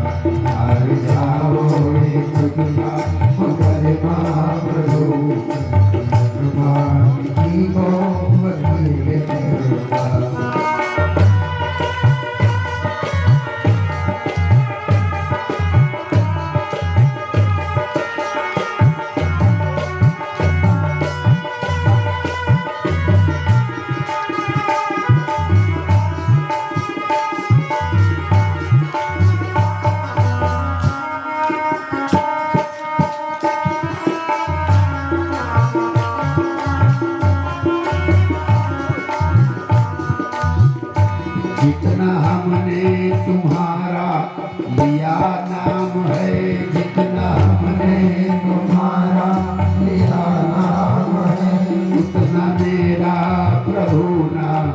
तुम्हारा लिया नाम है, जितना हमने तुम्हारा लिया नाम है, उतना मेरा प्रभु नाम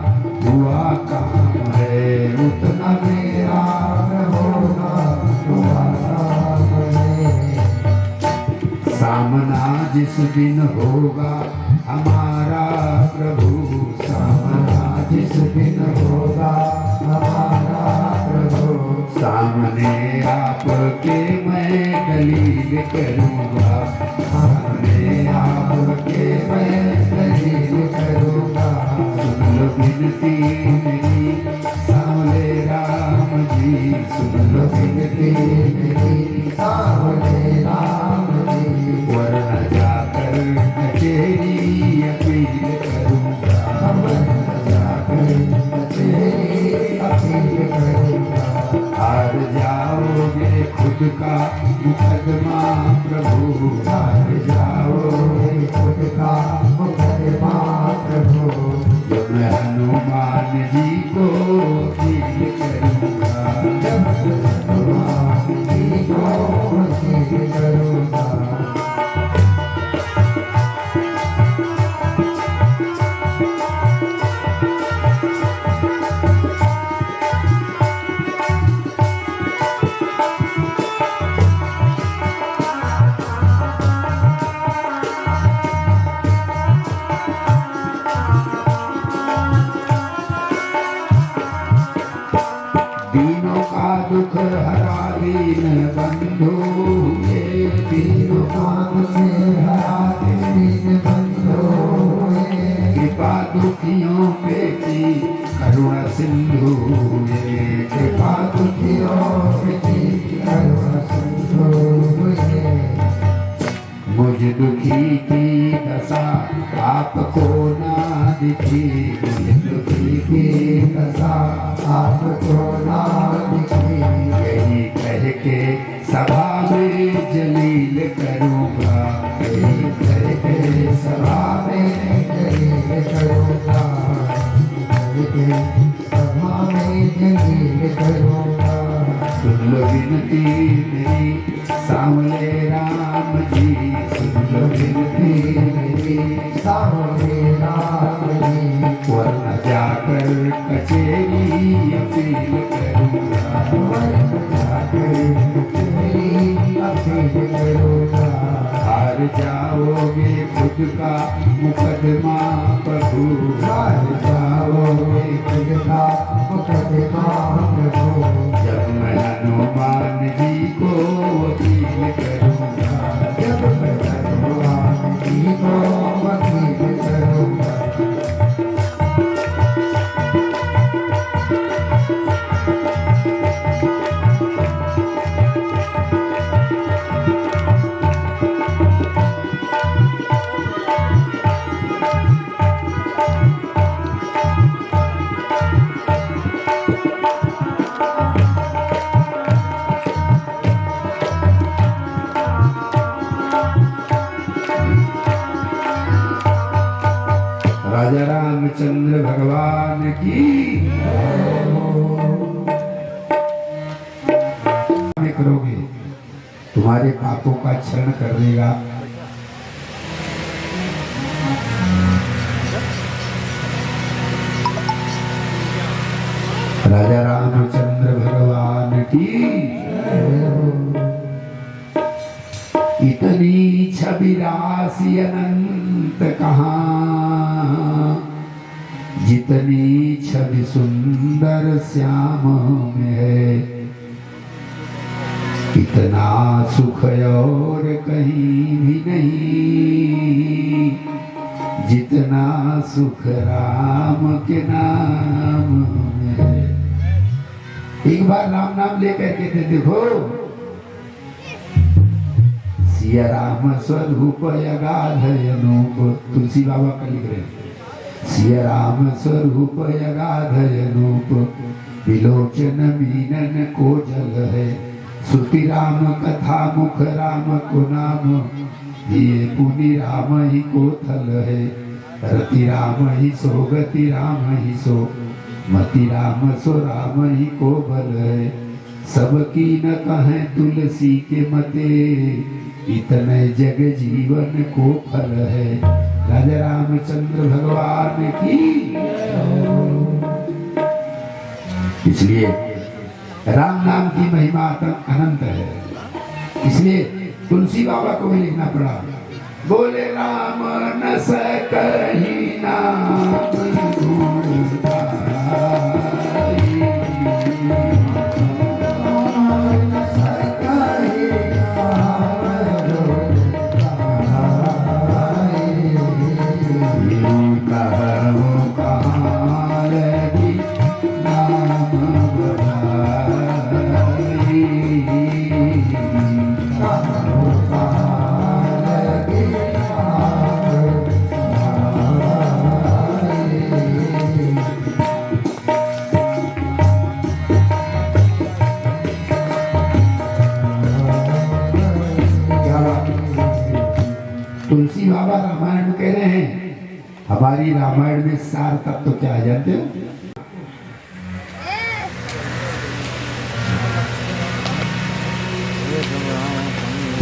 हुआ काम है, उतना मेरा प्रभु नाम हुआ काम है। सामना जिस दिन होगा हमारा प्रभु, सामना जिस दिन होगा हमारा प्रभु, सामने आपके मैं दलील करूँगा, सामने आपके मैं दलील करूँगा। सुन लो विनती मेरी सामले राम जी, सुन लो विनती मेरी सामने राम जी, वरना जाकर कचेरी अपील करूँगा, वरना जाकर कचेरी अपील करूँगा। हार जाओगे खुद का मुकदमा प्रभु, हार जाओगे खुद का मुकदमा प्रभु, जब मैं हनुमान जी को अपील करूँगा, जब हनुमान जी को अपील करूँगा। दीनों का दुख हरा दीन बंधु, ये तीनों कान में हरा दीन बंधु हुए, कृपा दुखियों पे की करुणा सिंधु, ये कृपा दुखियों की करुणा सिंधु हुए। मुझ दुखी की दशा आपको ना दिखी, मुझ दुखी की दशा आपको ना दिखी, यही कह के सभा में जलील करूँगा, यही करके सभा में जलील करूँगा, करके सभा में जलील करूँगा। सुन लो विनती मेरी सामले राम जी, सुन लो विनती मेरी सामने राम जी, वरना जाकर कचेरी अपील करूँगा, वरना जाकर कचेरी अपील करूँगा। हार जाओगे खुद का मुकदमा प्रभु, हार जाओगे खुद का मुकदमा प्रभु, जब मैं हनुमान जी को अपील करूँगा, जब मैं हनुमान जी को अपील करूँगा। राजा रामचंद्र भगवान की करोगे तुम्हारे पापों का क्षरण कर देगा। राजा रामचंद्र भगवान की इतनी छवि राशि अनंत कहाँ, जितनी छवि सुंदर श्याम में है, इतना सुख और कहीं भी नहीं, जितना सुख राम के नाम में है। एक बार राम नाम लेकर के देखो, सिया राम स्वरूप अगाध अनूप, तुलसी बाबा का लिख रहे हैं। सिया राम स्वरूप अगाध अनूप, विलोचन मीनन को जल है, श्रुति राम कथा मुख राम को नाम, ये पुनि राम ही को थल है, रति राम ही सो गति राम ही सो, मति राम सो राम ही को बल है, सबकी न कहें तुलसी के मते, इतने जग जीवन को फल है। राजा रामचंद्र भगवान की। इसलिए राम नाम की महिमा अनंत है, इसलिए तुलसी बाबा को भी लिखना पड़ा। बोले राम न सकहि नाम गुण गाई, न सकहि नाम गुण गाई, कहूँ कहाँ लगी नाम बढ़ाई, कहूँ कहाँ लगी तुलसी बाबा रामायण में कह रहे हैं, हमारी रामायण में सार तत्व तो क्या है जानते हो?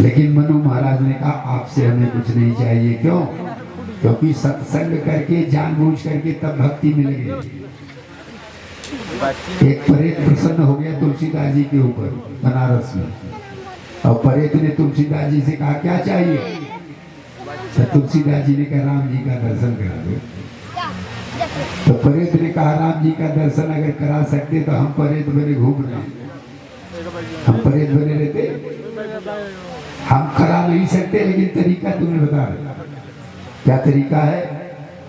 लेकिन मनु महाराज ने कहा आपसे हमें कुछ नहीं चाहिए। क्यों? क्योंकि सत्संग करके जानबूझ करके तब भक्ति में लगे। एक परेत प्रसन्न हो गया तुलसीदास जी के ऊपर बनारस में, और परेत ने तुलसीदास जी से कहा क्या चाहिए? तो तुलसीदास जी ने कहा राम जी का दर्शन करा दो। तो परेत ने कहा राम जी का दर्शन अगर करा सकते तो हम परेत बने घूम रहे हैं, हम परेत बने रहते, हम करा नहीं सकते, लेकिन तरीका तुम्हें बता रहे। क्या तरीका है?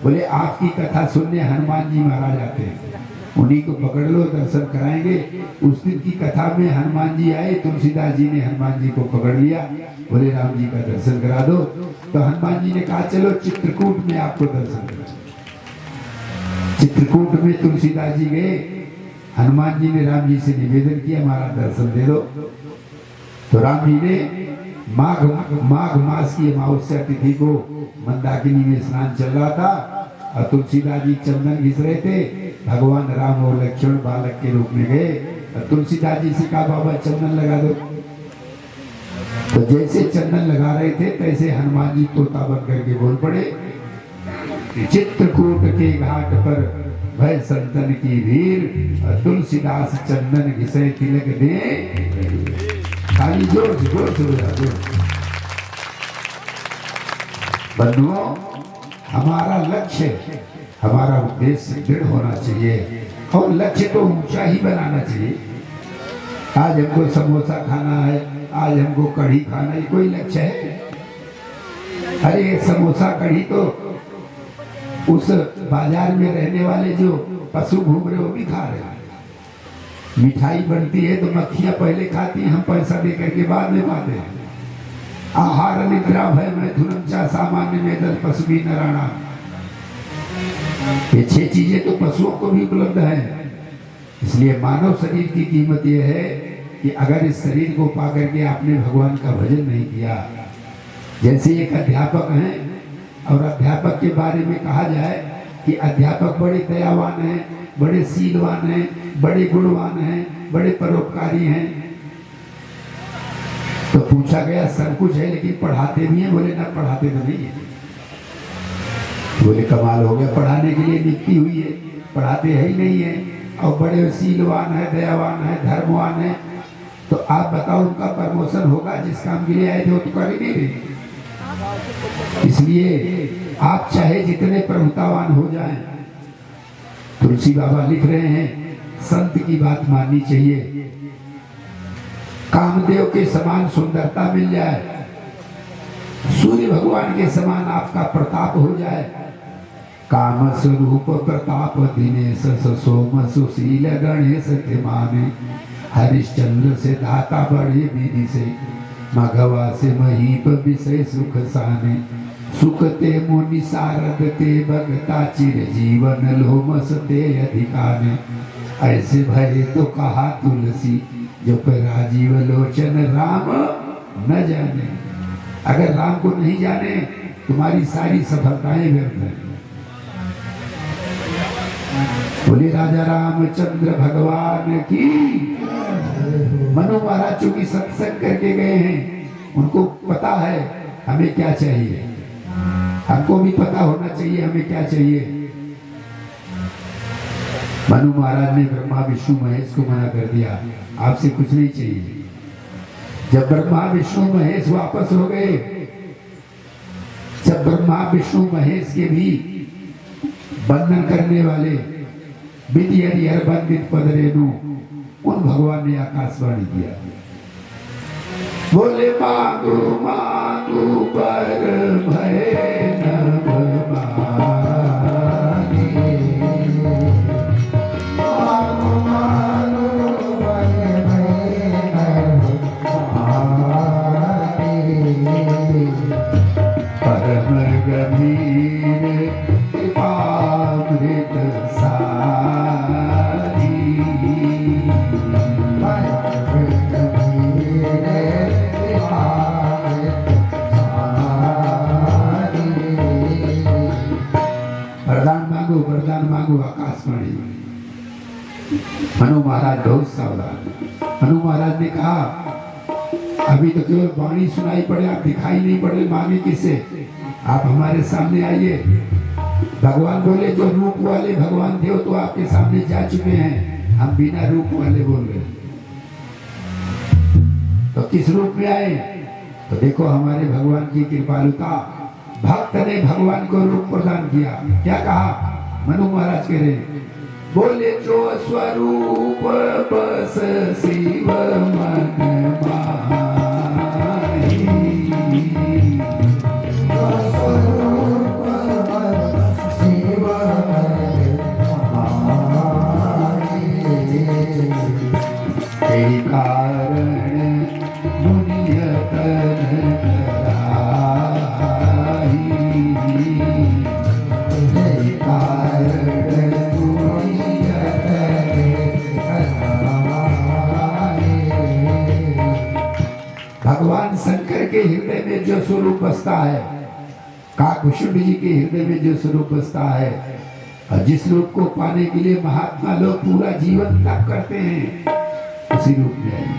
बोले आपकी कथा सुनने हनुमान जी महाराज आते हैं, उन्हीं को पकड़ लो, दर्शन कराएंगे। उस दिन की कथा में हनुमान जी आए, तुलसीदास जी ने हनुमान जी को पकड़ लिया, बोले राम जी का दर्शन करा दो। तो हनुमान जी ने कहा चलो चित्रकूट में आपको दर्शन करा। चित्रकूट में तुलसीदास जी गए, हनुमान जी ने राम जी से निवेदन किया हमारा दर्शन दे दो। तो राम जी ने माघ मास की अमावस्या तिथि को मंदाकिनी में स्नान चल रहा था, और तुलसीदास जी चंदन घिस रहे थे। भगवान राम और लक्ष्मण बालक के रूप में गए, और तुलसीदास जी से कहा बाबा चंदन लगा दो। तो जैसे चंदन लगा रहे थे तैसे हनुमान जी तोता बन करके बोल पड़े, चित्रकूट के घाट पर भय संतन की भीड़, और तुलसीदास चंदन घिसे तिलक दे। खाली जोर से बोला जोर। बंधुओं, हमारा लक्ष्य, हमारा उद्देश्य दृढ़ होना चाहिए, और लक्ष्य तो ऊंचा ही बनाना चाहिए। आज हमको समोसा खाना है, आज हमको कढ़ी खाना है, कोई लक्ष्य है? अरे समोसा कढ़ी तो उस बाजार में रहने वाले जो पशु घूम रहे वो भी खा रहे हैं। मिठाई बनती है तो मक्खियां पहले खाती हैं, हम पैसा दे करके बाद में पाते हैं। आहार निद्रा भय मैथुनम च सामान्य वेदन पशु भी नराणा, ये 6 चीजें तो पशुओं को भी उपलब्ध है। इसलिए मानव शरीर की कीमत यह है कि अगर इस शरीर को पा करके आपने भगवान का भजन नहीं किया। जैसे एक अध्यापक हैं, और अध्यापक के बारे में कहा जाए कि अध्यापक बड़े दयावान हैं, बड़े शीलवान हैं, बड़े गुणवान हैं, बड़े परोपकारी हैं। तो पूछा गया सब कुछ है लेकिन पढ़ाते भी हैं? बोले ना पढ़ाते तो नहीं है। बोले कमाल हो गया, पढ़ाने के लिए नियुक्ति हुई है, पढ़ाते है ही नहीं है, और बड़े शीलवान है, दयावान है, धर्मवान है। तो आप बताओ उनका प्रमोशन होगा? जिस काम के लिए आए थे वो तो कर ही नहीं रहे। इसलिए आप चाहे जितने प्रभुतावान हो जाएं, तुलसी बाबा लिख रहे हैं संत की बात माननी चाहिए। कामदेव के समान सुंदरता मिल जाए, सूर्य भगवान के समान आपका प्रताप हो जाए, काम स्वरूप प्रताप दिनेश सोम सुशील गणेश के माने, हरिश्चंद्र से दाता बड़े विधि से, मघवा से महीप विषय सुख साने, सुख ते मुनि सारद ते भगता चिर जीवन लोमस ते अधिकाने। ऐसे भय तो कहा तुलसी जो पर राजीव लोचन राम न जाने। अगर राम को नहीं जाने तुम्हारी सारी सफलताएं व्यर्थ हैं। बोले राजा रामचंद्र भगवान की। मनु महाराज चूंकि सत्संग करके गए हैं, उनको पता है हमें क्या चाहिए, हमको भी पता होना चाहिए हमें क्या चाहिए। मनु महाराज ने ब्रह्मा विष्णु महेश को मना कर दिया, आपसे कुछ नहीं चाहिए। जब ब्रह्मा विष्णु महेश वापस हो गए, जब ब्रह्मा विष्णु महेश के भी बंधन करने वाले विधि हरिहर बंदित पद रेणु, उन भगवान ने आकाशवाणी किया, बोले मांगो मांगो पर भय नभ मांगे। मांगो मांगो पर भय नभ मांगे। परम गंभीर कृपामृत सारी। वरदान मांगो आकाशवाणी। मनु महाराज बहुत सावधान। मनु महाराज ने कहा, अभी तो केवल वाणी सुनाई पड़े, आप दिखाई नहीं पड़े, मांगे किसे? आप हमारे सामने आइए। भगवान बोले, जो रूप वाले भगवान थे वो तो आपके सामने जा चुके हैं, हम बिना रूप वाले बोल रहे। तो किस रूप में आए? तो देखो हमारे भगवान की कृपालुता। भक्त ने भगवान को रूप प्रदान किया। क्या कहा? मनु महाराज कह रहे, बोले जो स्वरूप बस शिव मन माही। जो स्वरूप बस शिव मन माही। यही कारण मुनियतन कराही। यही कारण भगवान शंकर के हृदय में जो स्वरूप बसता है, काकभूषण जी के हृदय में जो स्वरूप बसता है, और जिस रूप को पाने के लिए महात्मा लोग पूरा जीवन तप करते हैं, उसी रूप में आइए।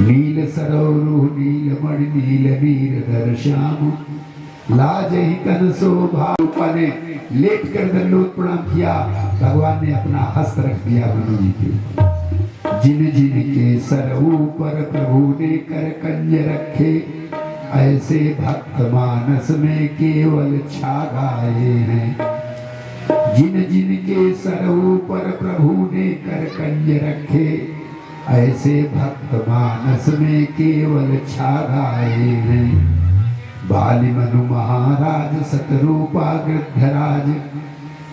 नील सरोरु नील मणि नील नीर श्याम, लाज ही तन शोभा। ने लेट कर दंडोत प्रणाम किया। भगवान ने अपना हस्त रख दिया मनु जी के ऊपर। जिन जिन के सर ऊपर प्रभु ने कर कंज रखे, ऐसे भक्त मानस में केवल छा गाए हैं। जिन जिन के सर ऊपर प्रभु ने कर कंज रखे, ऐसे भक्त मानस में केवल छा गाए हैं। बाली मनु महाराज सतरूपा गृद्धराज,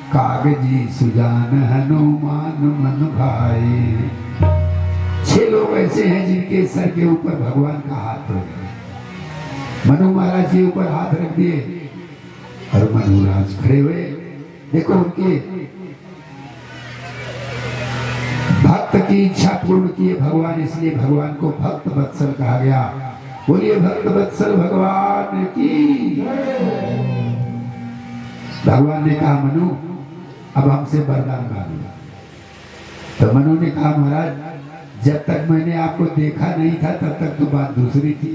कागजी सुजान हनुमान मन भाए। 6 लोग ऐसे हैं जिनके सर के ऊपर भगवान का हाथ रख दिया। मनु महाराज के ऊपर हाथ रख दिए और मनुराज खड़े हुए। देखो उनके भक्त की इच्छा पूर्ण की भगवान, इसलिए भगवान को भक्त वत्सल कहा गया। बोलिए भक्त वत्सल भगवान की। भगवान ने कहा, मनु अब हमसे वरदान मांगो। तो मनु ने कहा, महाराज जब तक मैंने आपको देखा नहीं था तब तक तो बात दूसरी थी,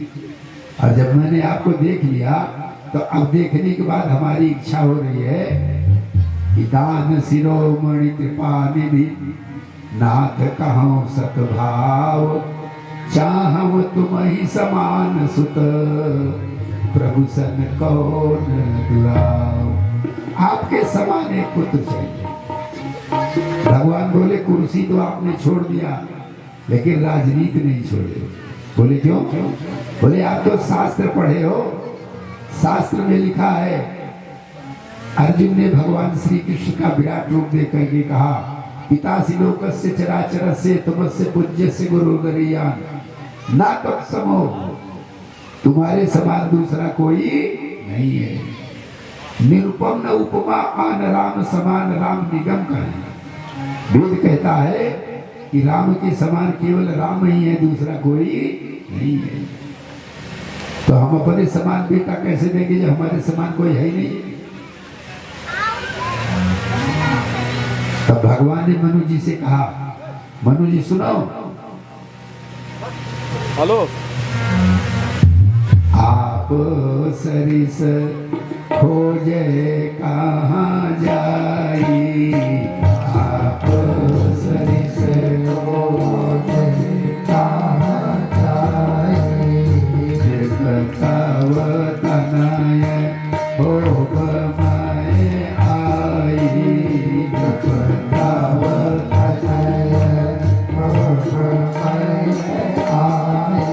और जब मैंने आपको देख लिया तो अब देखने के बाद हमारी इच्छा हो रही है कि दान शिरोमणि कृपा निधि, नाथ कहो सतभाव, चाहव तुम ही समान सुत, प्रभु सन कौन दुराव। आपके समान एक पुत्र चाहिए। भगवान बोले, कुर्सी तो आपने छोड़ दिया लेकिन राजनीति नहीं छोड़े। बोले क्यों? बोले आप तो शास्त्र पढ़े हो, शास्त्र में लिखा है, अर्जुन ने भगवान श्री कृष्ण का विराट रूप देख करके कहा, पितासी लोकस्य चराचरस्य तमस्य पूज्यस्य गुरुर्गरीयान ना तत्समो, तुम्हारे समान दूसरा कोई नहीं है। निरुपम न उपमा आन राम समान, राम निगम का है। वेद कहता है कि राम के समान केवल राम ही है, दूसरा कोई नहीं है। तो हम अपने समान बेटा कैसे देंगे जब हमारे समान कोई है ही नहीं। तब भगवान ने मनु जी से कहा, मनु जी सुनो, हेलो, आप सरिस खोजे कहाँ जाई, आप सरिस खोजे कहाँ जाई, जिसका तनय हो बमाए आई, जिसका तनय हो बमाए आई,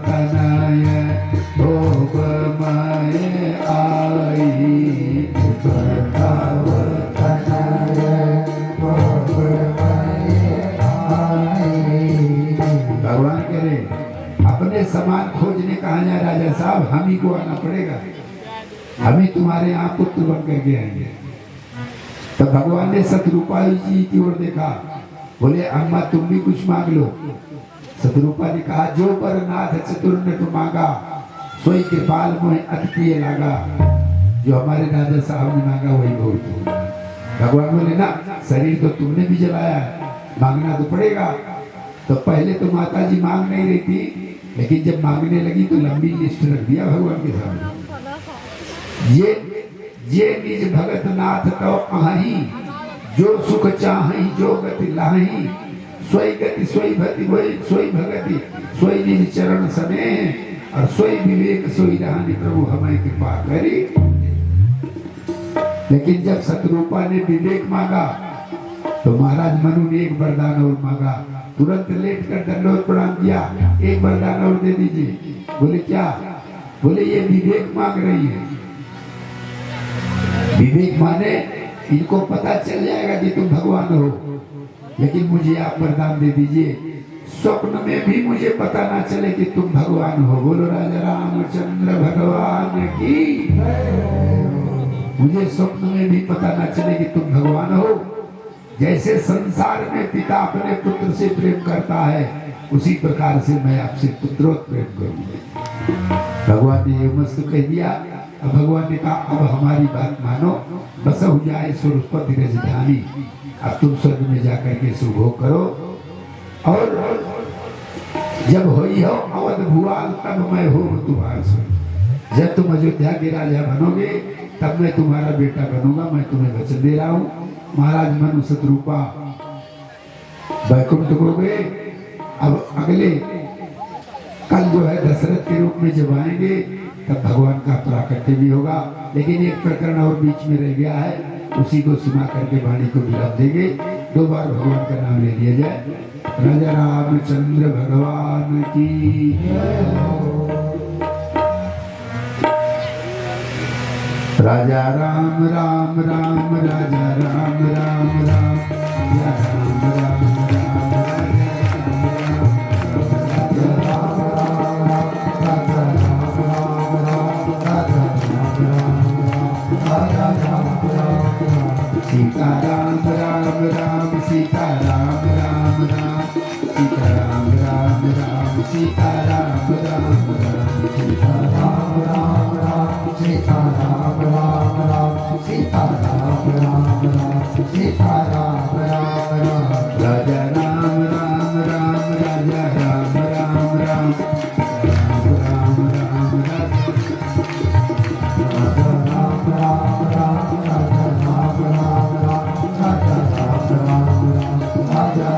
तनय भोग माए आई, तनय भोग माए आई। भगवान कह रहे अपने समान खोजने कहा जाए राजा साहब, हम ही को आना पड़ेगा, हम ही तुम्हारे यहाँ पुत्र बन करके आएंगे। तो भगवान ने शत्रुपा जी की ओर देखा, बोले अम्मा तुम भी कुछ मांग लो। शत्रुपा ने कहा, जो पर नाथ चतुर नट मांगा, सोई कृपाल मोह अति प्रिय लागा। जो हमारे राजा साहब ने मांगा वही बहुत। भगवान बोले ना, शरीर तो तुमने भी जलाया, मांगना तो पड़ेगा। तो पहले तो माता जी मांग नहीं रही थी, लेकिन जब मांगने लगी तो लंबी लिस्ट रख दिया भगवान के सामने। ये निज भगत नाथ तो अहि, जो सुख चाहि जो गति लाहि, सोई गति सोई भक्ति सोई भगति सोई निज चरण स्नेह, और सोई विवेक सोई रहनी प्रभु हमें कृपा करी। लेकिन जब शत्रुपा ने विवेक मांगा तो महाराज मनु ने एक वरदान और मांगा। तुरंत लेट कर दंडवत प्रणाम किया, एक वरदान और दे दीजिए। बोले क्या? बोले ये विवेक मांग रही है। विवेक माने इनको पता चल जाएगा कि तुम भगवान हो, लेकिन मुझे आप वरदान दे दीजिए, स्वप्न में भी मुझे पता ना चले कि तुम भगवान हो। बोलो राजा रामचंद्र भगवान की। मुझे स्वप्न में भी पता ना चले कि तुम भगवान हो। जैसे संसार में पिता अपने पुत्र से प्रेम करता है, उसी प्रकार से मैं आपसे पुत्रोत प्रेम करूंगा। भगवान ने ये मस्त कह दिया। अब भगवान ने कहा, अब हमारी बात मानो, बस हो जाए सुरपति राजधानी। अब तुम स्वर्ग में जाकर के सुभोग करो, और जब होई हो अवध भुआल तब मैं हो तुम्हारा स्वर्ग। जब तुम अयोध्या के राजा बनोगे तब मैं तुम्हारा बेटा बनूंगा। मैं तुम्हें वचन दे रहा हूँ। महाराज मनु शत्रुपा वैकुंठ को गए। अब अगले कल जो है दशरथ के रूप में जब आएंगे तब भगवान का प्राकट्य भी होगा। लेकिन एक प्रकरण और बीच में रह गया है, उसी को सुना करके वाणी को विराम देंगे। 2 बार भगवान का नाम ले लिया जाए। राजा रामचंद्र भगवान की। राजा राम राम राम, राजा राम राम राम, राजा राम राम राम, सीता राम राम राम, सीता राम राम राम, सीता राम राम राम, सीता राम राम राम, सीता राम राम राम, सीता राम राम राम, सीता राम राम राम, सीता राम राम राम। राजा राम राम राम, राजा राम राम राम, राम राम राम राम, राजा राम राम राम, राजा राम राम राम, राजा राम राम राम, राजा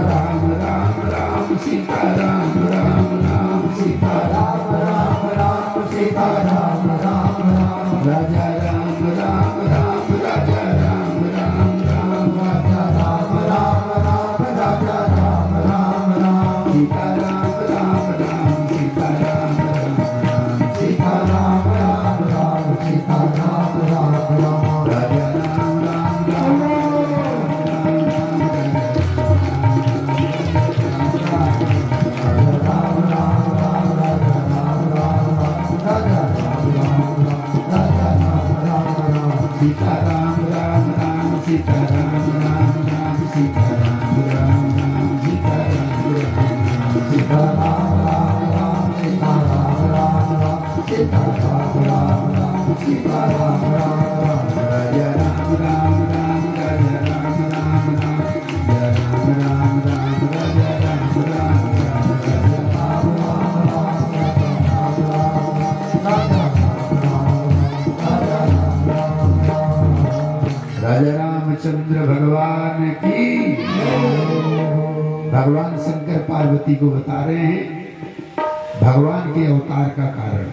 राम राम राम, सीता राम राम राम, सीता राम राम राम, सीता राम राम राम, राजा राम राम राम, राजा राम राम राम, राजा राम राम राम, राजा राम राम राम, सीता राम राम राम, सीता राम राम राम, सीता राम राम राम, सीता राम राम राम, राजा राम राम राम, सीता राम राम राम, सीता राम राम राम, सीता राम राम राम, सीता राम राम राम, सीता राम राम राम, सीता राम राम राम, सीता राम राम राम, सीता राम राम राम। भगवान शंकर पार्वती को बता रहे हैं भगवान के अवतार का कारण।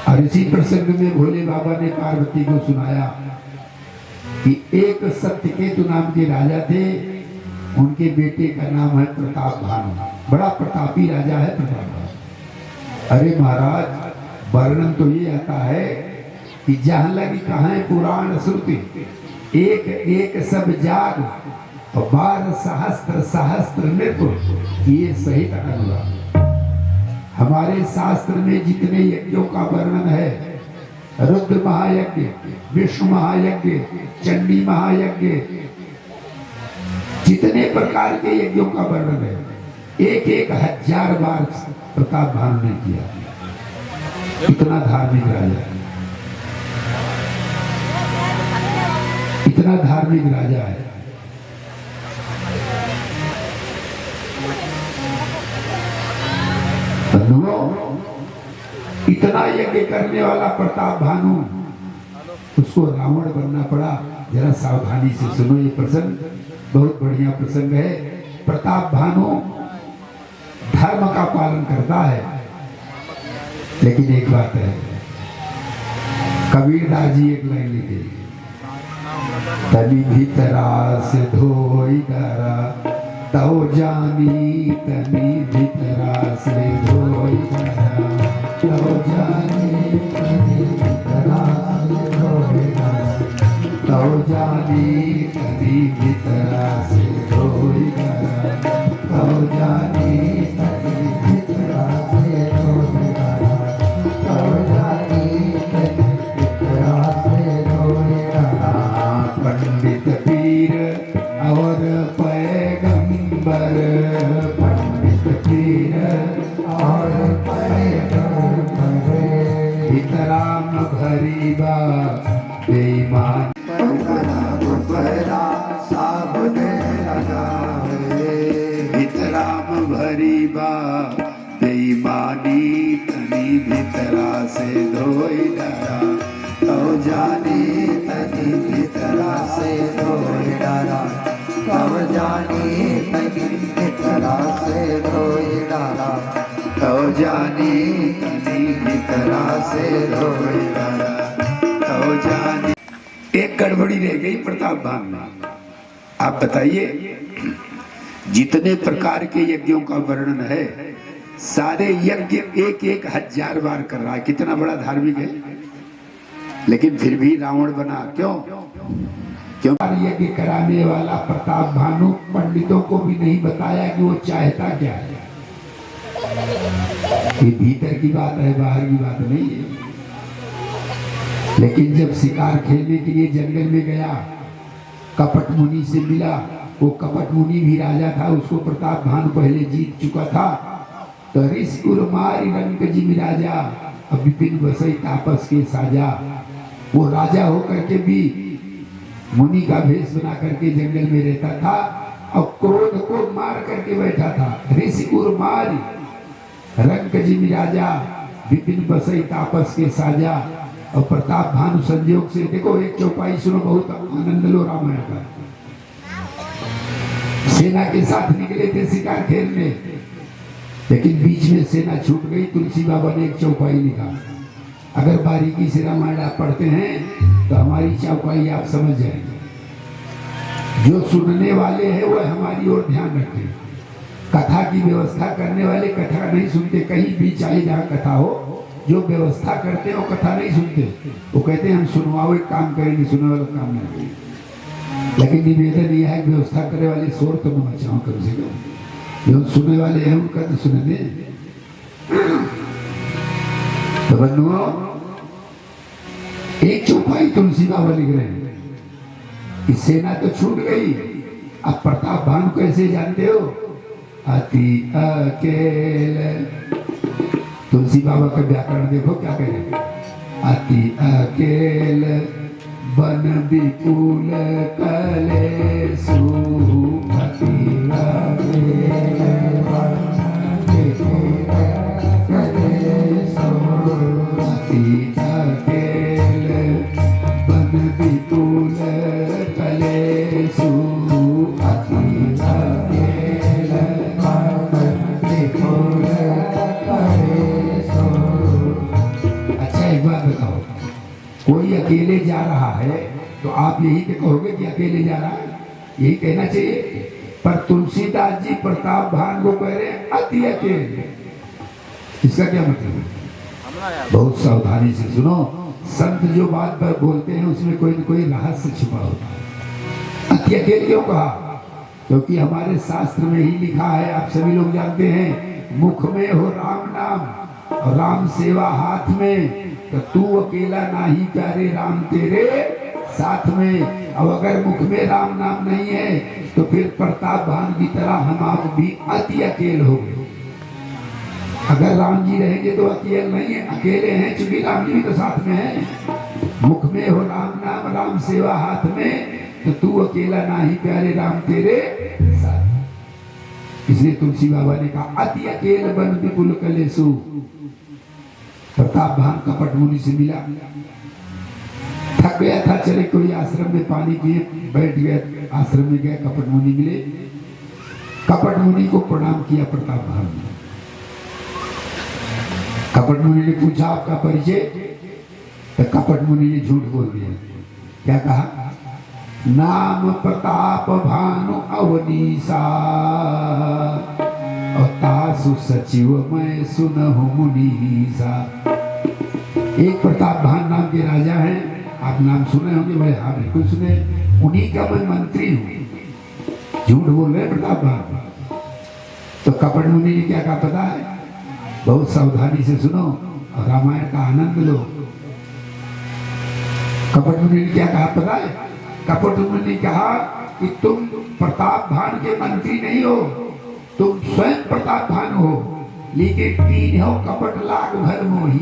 और इसी प्रसंग में भोले बाबा ने पार्वती को सुनाया कि एक सत्यकेतु नाम के राजा थे, उनके बेटे का नाम है प्रताप भानु, बड़ा प्रतापी राजा है प्रताप भानु। अरे महाराज वर्णन तो ये आता है कि जहां लगी कहाँ पुराण श्रुति, एक एक सब जाग 12 सहस्त्र सहस्त्र नृत्य ये सहित अनुराग। हमारे शास्त्र में जितने यज्ञों का वर्णन है, रुद्र महायज्ञ, विष्णु महायज्ञ, चंडी महायज्ञ, जितने प्रकार के यज्ञों का वर्णन है, एक एक 1000 बार प्रताप भानु ने किया। इतना धार्मिक राजा, इतना धार्मिक राजा है। इतना यज्ञ करने वाला प्रताप भानु, उसको रावण बनना पड़ा। जरा सावधानी से सुनो, ये प्रसंग बहुत बढ़िया प्रसंग है। प्रताप भानु धर्म का पालन करता है, लेकिन एक बात है, कबीरदास जी एक लाइन लिखे, तनी भीतरा से धोई दरा तौ जानी, तनी भीतरा से धोई दरा तौ जानी, तनी भीतरा से धोई दरा तौ जानी, तनी भीतरा से धोई दरा तौ जानी, तनी भीतरा से धोई दरा तौ जानी, तनी भीतरा से धोई दरा। पंडित पीर और पैगंबर, पंडित पीर और पैगंबर, हितराम भरीबा बेईमान हितराम भरीबा बेईमानी, तनी भीतरा से धोई डरा तौ जानी, तनी भीतरा से धोई डरा तौ जानी, तनी भीतरा से धोई डरा तौ जानी, तनी भीतरा से धोई डरा तौ जानी। एक गड़बड़ी रह गई प्रताप भानु में। आप बताइए, जितने प्रकार के यज्ञों का वर्णन है, सारे यज्ञ एक एक 1000 बार कर रहा है। कितना बड़ा धार्मिक है, लेकिन फिर भी रावण बना। क्यों? क्यों? यज्ञ कराने वाला प्रताप भानु पंडितों को भी नहीं बताया कि वो चाहता क्या है। ये भीतर की बात है, बाहर की बात नहीं है। लेकिन जब शिकार खेलने के लिए जंगल में गया, कपट मुनि से मिला। वो कपट मुनि भी राजा था, उसको प्रताप भानु पहले जीत चुका था। तो ऋषि मारी रंग जिम राजा, अब विपिन बसई तापस के साजा। वो राजा होकर के भी मुनि का भेष बना करके जंगल में रहता था और क्रोध को मार करके बैठा था। ऋषि मारी रंग जिम राजा, विपिन बसई तापस के साजा। और प्रताप भानु संयोग से, देखो एक चौपाई सुनो, बहुत आनंद लो रामायण का। सेना के साथ निकले थे शिकार खेलने, लेकिन बीच में सेना छूट गई। तुलसी बाबा ने एक चौपाई लिखा। अगर बारीकी से रामायण आप पढ़ते हैं तो हमारी चौपाई आप समझ जाएंगे। जो सुनने वाले हैं वह हमारी ओर ध्यान रखें। कथा की व्यवस्था करने वाले कथा नहीं सुनते। कहीं भी चाहे जहाँ कथा हो, जो व्यवस्था करते हैं वो कथा नहीं सुनते। वो कहते हैं हम सुनवाओ एक काम करेंगे, सुनने वाला काम नहीं करेंगे। लेकिन निवेदन यह है, व्यवस्था करने वाले शोर तो न मचाओ कम से कम। जो सुनने वाले हैं उनका तो सुने दे। तो बंधुओं, एक चौपाई तुलसी बाबा लिख रहे हैं कि सेना तो छूट गई, अब प्रताप भानु कैसे जानते हो? अति अकेले। तुलसी बाबा का व्याकरण देखो क्या कह रहे हैं। अति अकेले बन विपुल कलेसु, अति अकेले बन विपुल कलेसु, अति अकेले बन विपुल कलेसु, अति अकेले कोई अकेले जा रहा है तो आप यही तो कहोगे कि अकेले जा रहा है, यही कहना चाहिए। पर तुलसीदास जी प्रताप भान को कह रहे हैं अति अकेले। इसका क्या मतलब है? बहुत सावधानी से सुनो। संत जो बात पर बोलते हैं उसमें कोई न कोई रहस्य छिपा होता है। अति अकेले क्यों कहा? क्योंकि हमारे शास्त्र में ही लिखा है, आप सभी लोग जानते हैं, मुख में हो राम नाम और राम सेवा हाथ में, तो तू अकेला नाही प्यारे राम तेरे साथ में। अब अगर मुख में राम नाम नहीं है तो फिर प्रताप भान की तरह हम आप भी अति अकेले हो गए। अगर राम जी रहेंगे तो अकेले नहीं है, अकेले हैं, चूंकि राम जी भी तो साथ में है। मुख में हो राम नाम राम सेवा हाथ में, तो तू अकेला नाही प्यारे राम तेरे साथ। इसलिए तुलसी बाबा ने कहा अति अकेले बन विपुल कलेसु। प्रताप भान कपट मुनि से मिला, थक गया था, चले कोई आश्रम में पानी पिए, बैठ गए, आश्रम में गए, कपट मुनि मिले। कपट मुनि को प्रणाम किया प्रताप भान ने। कपट मुनि ने पूछा आपका परिचय, तो कपट मुनि ने झूठ बोल दिया। क्या कहा? नाम प्रताप भानु अवनीसा और तासु सचिव मैं सुनहु मुनीसा। एक प्रताप भान नाम के राजा हैं, आप नाम सुने होंगे? बोले हाँ बिल्कुल सुने, उन्हीं का मैं मंत्री हूँ। झूठ बोल रहे प्रताप भान। तो कपट मुनि ने क्या कहा पता है? बहुत सावधानी से सुनो और रामायण का आनंद लो। कपट मुनि ने क्या कहा पता है? कपट मुनि ने कहा कि तुम प्रताप भान के मंत्री नहीं हो, तुम स्वयं प्रताप भान हो, लेकिन तीन हो कपट लाग भर मोही।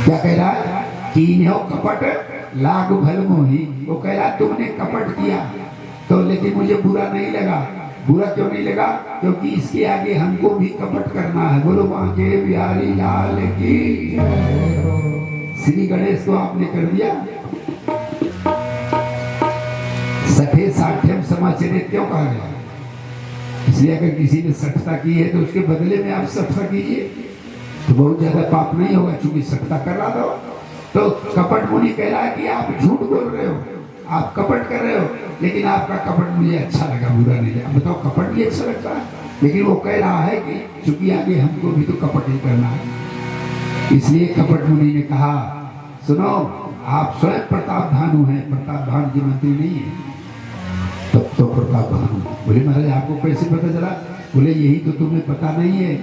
क्या कह रहा है? तीन हो कपट लाग भर मोही। वो कह रहा तुमने कपट किया तो, लेकिन मुझे बुरा नहीं लगा। बुरा क्यों नहीं लगा? क्योंकि इसके आगे हमको भी कपट करना है। बोलो बांके बिहारी लाल की। श्री गणेश को आपने कर दिया। सठे साठ्यम समाचरित क्यों कहा गया? इसलिए अगर किसी ने सठता की है तो उसके बदले में आप सठता कीजिए, तो बहुत ज्यादा पाप नहीं होगा, चूंकि सठता कर रहा था। तो कपट मुनि कह रहा है कि आप झूठ बोल रहे हो, आप कपट कर रहे हो, लेकिन आपका कपट मुझे अच्छा लगा, बुरा नहीं लगा। बताओ, कपट भी अच्छा लगता है, लेकिन वो कह रहा है कि चूंकि आगे हमको भी तो कपट ही करना है। इसलिए कपट मुनि ने कहा सुनो, आप स्वयं प्रताप भानु हैं, प्रताप भान के मंत्री नहीं है। तब तो प्रताप भानु बोले महाराज आपको कैसे पता चला? बोले यही तो तुम्हें पता नहीं है,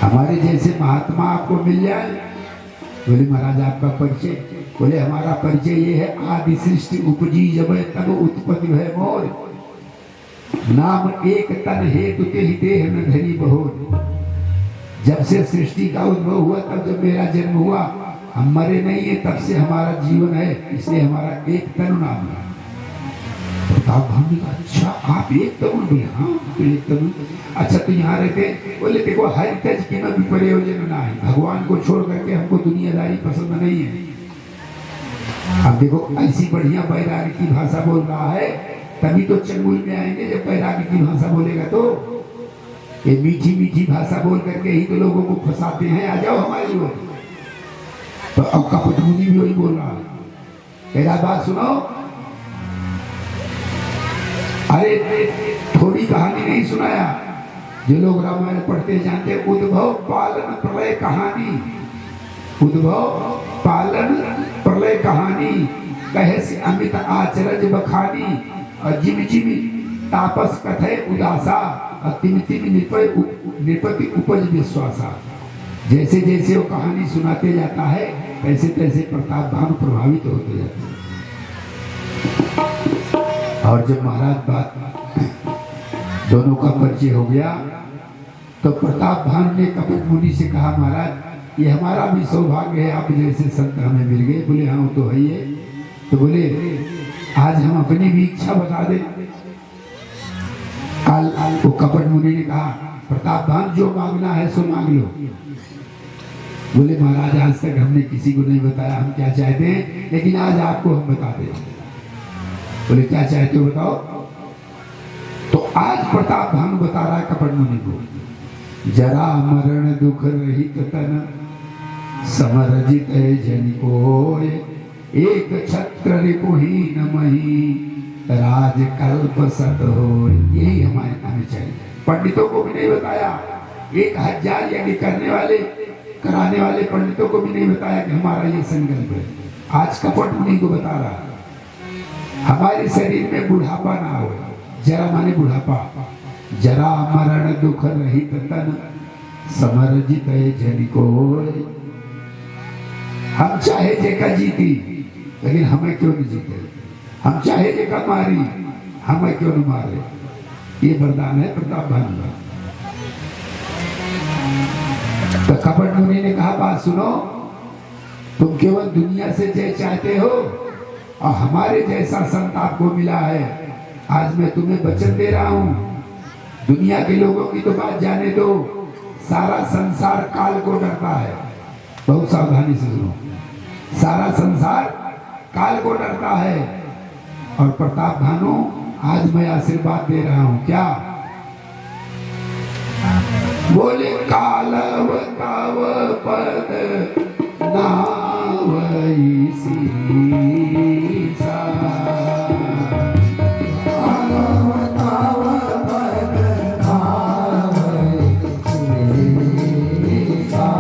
हमारे जैसे महात्मा आपको मिल जाए। बोले महाराज आपका परिचय? बोले हमारा परिचय ये है, आदि सृष्टि उपजी जब तब उत्पत्ति है मोर, नाम एक तन हेतु ते देह न धरी बहोर। जब से सृष्टि का उद्भव हुआ, तब जब मेरा जन्म हुआ, हम मरे नहीं है, तब से हमारा जीवन है, इसलिए हमारा एक तनु नाम है। प्रताप भान ने कहा अच्छा आप एक तनु? बोले हाँ तो एक तनु। अच्छा तो यहाँ रहते? बोले देखो हर तज की भी प्रयोजन ना है, भगवान को छोड़ करके हमको दुनियादारी पसंद नहीं है। अब देखो ऐसी बढ़िया बैरागी की भाषा बोल रहा है, तभी तो चंगुल में आएंगे जब बैरागी की भाषा बोलेगा। तो ये मीठी मीठी भाषा बोल करके ही तो लोगों को फंसाते हैं, आ जाओ हमारे लोग। तो अब कपट मुनि भी वही बोल रहा है, मेरा बात सुनो। अरे थोड़ी कहानी नहीं सुनाया, जो लोग रामायण पढ़ते जानते, उद्भव पालन प्रलय कहानी, उद्भव पालन प्रलय कहानी, कहे से अमित आचरज बखानी, और जिम जिम तापस कथे उदासा, और तिम तिम निपति उपज विश्वासा। जैसे जैसे वो कहानी सुनाते जाता है, तैसे तैसे प्रताप भानु प्रभावित होते जाते हैं। और जब महाराज बात दोनों का परिचय हो गया, तो प्रताप भानु ने कपट मुनि से कहा महाराज ये हमारा भी सौभाग्य है, आप जैसे संत हमें मिल गए। बोले हाँ वो तो है ही है। तो बोले आज हम अपनी भी इच्छा बता दें। कल वो कपट मुनि ने कहा प्रताप भानु जो मांगना है सो मांग लो। बोले महाराज आज तक हमने किसी को नहीं बताया हम क्या चाहते हैं, लेकिन आज आपको हम बता दें। बोले क्या चाहते हो बताओ? तो आज प्रताप भानु बता रहा है कपट मुनि को, जरा मरण दुख रहित तन समरजित जन कोय एक छत्र रिपुहीन मही राज कल्प सत हो। यही हमारे हमें चाहिए। पंडितों को भी नहीं बताया, 1000 यज्ञ करने वाले कराने वाले पंडितों को भी नहीं बताया कि हमारा ये संकल्प है। आज कपट मुनि को बता रहा, हमारे शरीर में बुढ़ापा ना हो। जरा माने बुढ़ापा, जरा मरण दुख रहित तन समरजित जन कोय। हम चाहे जेका जीती, लेकिन हमें क्यों नहीं जीते। हम चाहे जेका मारी, हमें क्यों नहीं मारे। ये वरदान है प्रताप भानु का। तो कपट मुनि ने कहा, बात सुनो, तुम केवल दुनिया से जय चाहते हो और हमारे जैसा संत आपको मिला है। आज मैं तुम्हें वचन दे रहा हूं, दुनिया के लोगों की तो बात जाने दो, सारा संसार काल को डरता है। बहुत सावधानी से सुनो, सारा संसार काल को डरता है। और प्रताप भानु, आज मैं आशीर्वाद दे रहा हूं। क्या बोले? कालव तव पद नावई सीसा, कालव तव पद नावई सीसा।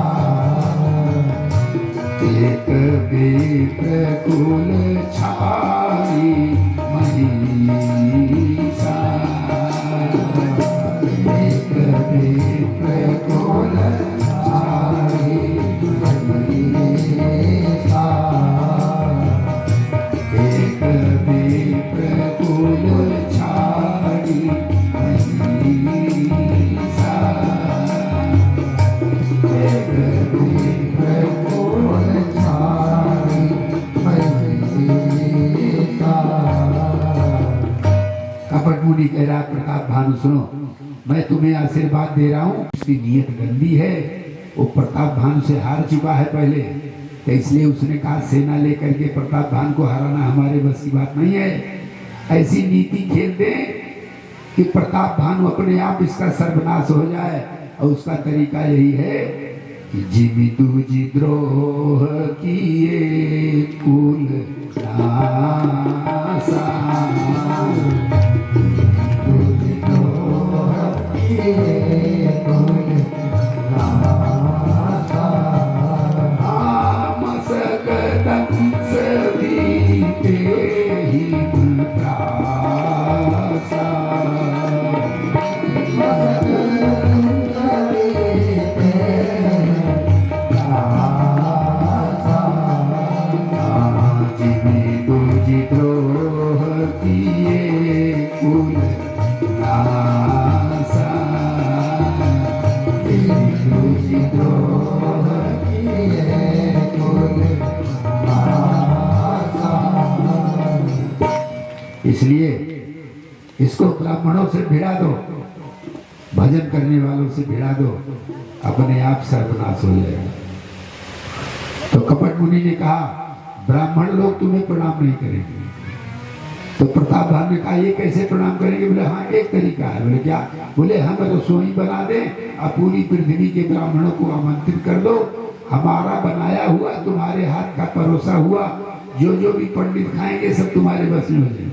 एक विप्र कुल छाई महिषा, एक विप्र कुल छाई महिषा। एक विप्र कुल छाई महिषा, एक विप्र कुल छाई महिषा। कपट मुनि कह रहा, प्रताप भानु सुनो, मैं तुम्हें आशीर्वाद दे रहा हूँ। उसकी नीयत गंदी है, वो प्रताप भानु से हार चुका है पहले, तो इसलिए उसने कहा सेना लेकर के प्रताप भानु को हराना हमारे बस की बात नहीं है। ऐसी नीति खेल दे कि प्रताप भानु अपने आप इसका सर्वनाश हो जाए। और उसका तरीका यही है कि जिमि तुझी द्रोह किए कुल नासा, इसलिए इसको ब्राह्मणों से भिड़ा दो, भजन करने वालों से भिड़ा दो, अपने आप सर्वनाश हो जाएगा। तो कपट मुनि ने कहा, ब्राह्मण लोग तुम्हें प्रणाम नहीं करेंगे। तो प्रताप भानु ने कहा, ये कैसे प्रणाम करेंगे? बोले हाँ, एक तरीका है। बोले क्या? बोले हम रसोई बना दें और पूरी पृथ्वी के ब्राह्मणों को आमंत्रित कर दो, हमारा बनाया हुआ तुम्हारे हाथ का परोसा हुआ जो जो भी पंडित खाएंगे सब तुम्हारे बस में हो जाएंगे।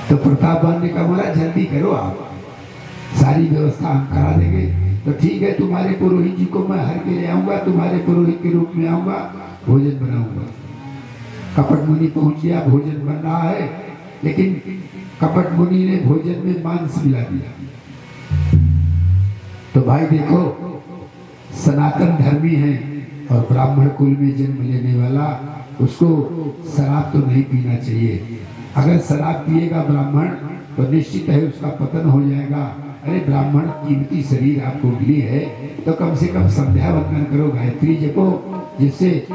तो प्रताप भानु ने कहा, बोला जल्दी करो, आप सारी व्यवस्था हम करा देंगे। तो ठीक है, तुम्हारे पुरोहित जी को मैं हर के ले आऊंगा, तुम्हारे पुरोहित के रूप में आऊंगा, भोजन बनाऊंगा। कपट मुनि पहुंच गया, भोजन बन रहा है, लेकिन कपट मुनि ने भोजन में मांस मिला दिया। तो भाई देखो, सनातन धर्मी है और ब्राह्मण कुल में जन्म लेने वाला, उसको शराब तो नहीं पीना चाहिए। अगर शराब पिएगा ब्राह्मण तो निश्चित है उसका पतन हो जाएगा। अरे ब्राह्मण कीमती शरीर आपको मिली है तो कम से कम संध्या वंदन करो, गायत्री जपो, जिससे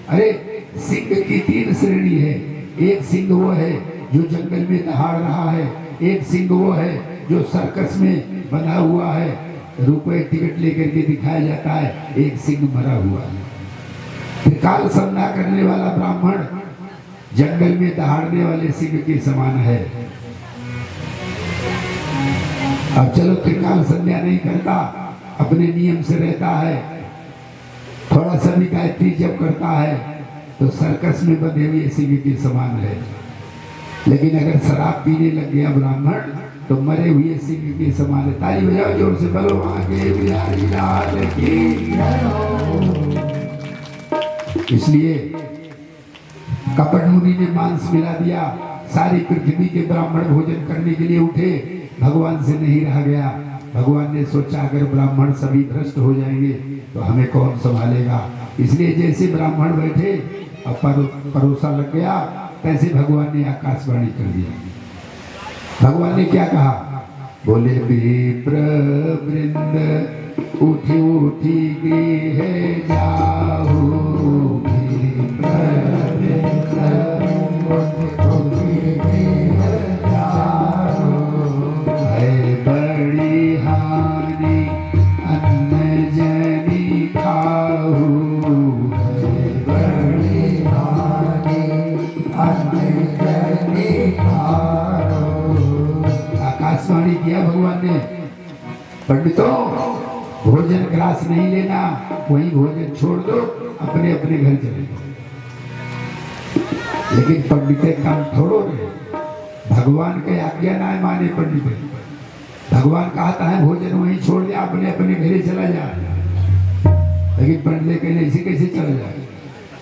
अरे सिंह की 3 श्रेणी है। एक सिंह वो है जो जंगल में दहाड़ रहा है, एक सिंह वो है जो सर्कस में बना हुआ है, रुपए टिकट लेकर के दिखाया जाता है, एक सिंह मरा हुआ है। त्रिकाल संध्या करने वाला ब्राह्मण जंगल में दहाड़ने वाले सिंह के समान है। अब चलो त्रिकाल संध्या नहीं करता, अपने नियम से रहता है, थोड़ा सा भी गायत्री जब करता है तो सर्कस में बंधे हुए सीढ़ी के समान है। लेकिन अगर शराब पीने लग गया ब्राह्मण तो मरे हुए सिंह के समान है। ताली बजाओ जोर से, बोलो आगे बिहारी लाल की जय। इसलिए कपट मुनि ने मांस मिला दिया। सारी पृथ्वी के ब्राह्मण भोजन करने के लिए उठे, भगवान से नहीं रहा गया। भगवान ने सोचा अगर ब्राह्मण सभी भ्रष्ट हो जाएंगे तो हमें कौन संभालेगा। इसलिए जैसे ब्राह्मण बैठे और परोसा लग गया, तैसे भगवान ने आकाशवाणी कर दिया। भगवान ने क्या कहा? बोले विप्र वृंद उठी उठी गृह जाओ, विप्र वृंद उठी गृह जाओ, है बड़ी हानि अन्न जनि खाओ, है बड़ी हानि अन्न जनि खाओ। आकाशवाणी किया भगवान ने, पंडितों भोजन ग्रास नहीं लेना, वही भोजन छोड़ दो, अपने अपने घर चले जाओ। लेकिन पंडित काम थोड़ो रहे, भगवान के आज्ञा ना माने पंडित। भगवान कहता है भोजन वहीं छोड़ दे, अपने अपने घरे चला जा। लेकिन पंडित कहने ऐसे कैसे चला जाए?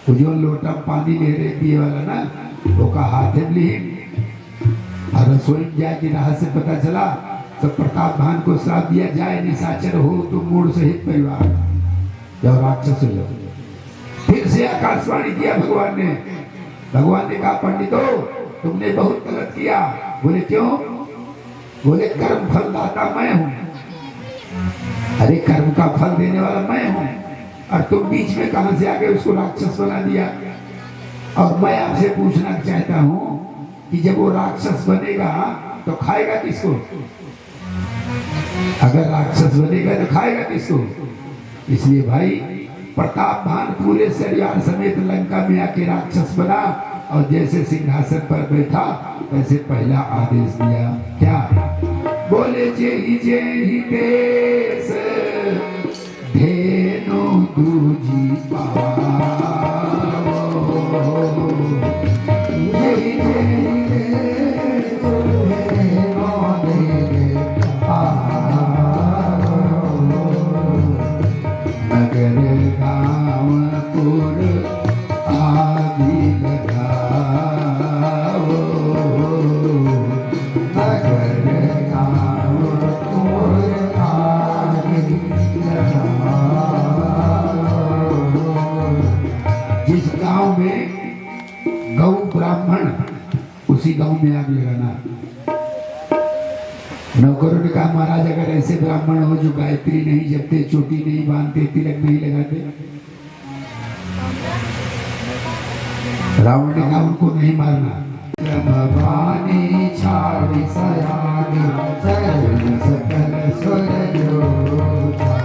वो जो लोटा पानी ले रहे पिए वाला ना, वो का हाथ ली और रसोई जाए कि राह से पता चला तो प्रताप भान को श्राप दिया जाए, निशाचर हो तो मूड सहित परिवार या राक्षस हो। फिर से आकाशवाणी किया भगवान ने। भगवान ने कहा पंडितों तुमने बहुत गलत किया। बोले क्यों? बोले कर्म फल दाता मैं हूं। अरे कर्म का फल देने वाला मैं हूं, और तुम बीच में कहां से आके उसको राक्षस बना दिया। और मैं आपसे पूछना चाहता हूं कि जब वो राक्षस बनेगा तो खाएगा किसको? अगर राक्षस बनेगा तो खाएगा किसको? इसलिए भाई प्रताप भान पूरे परिवार समेत लंका में आके राक्षस बना, और जैसे सिंहासन पर बैठा वैसे पहला आदेश दिया। क्या? बोले जय देश धेनु दूजी पाओ, जय देश नगर गाँव पुर आदि लगाओ, नगर गाँव पुर आदि लगाओ। जिस गांव में गौ ब्राह्मण, उसी गांव में आग लगाना। नौकरों ने कहा महाराज अगर ऐसे ब्राह्मण हो जो गायत्री नहीं जपते, चोटी नहीं बांधते, तिलक नहीं लगाते। रावण ने कहा उनको नहीं मारना। भवानी छाड़ी सयानी सकल स्वर जोधा।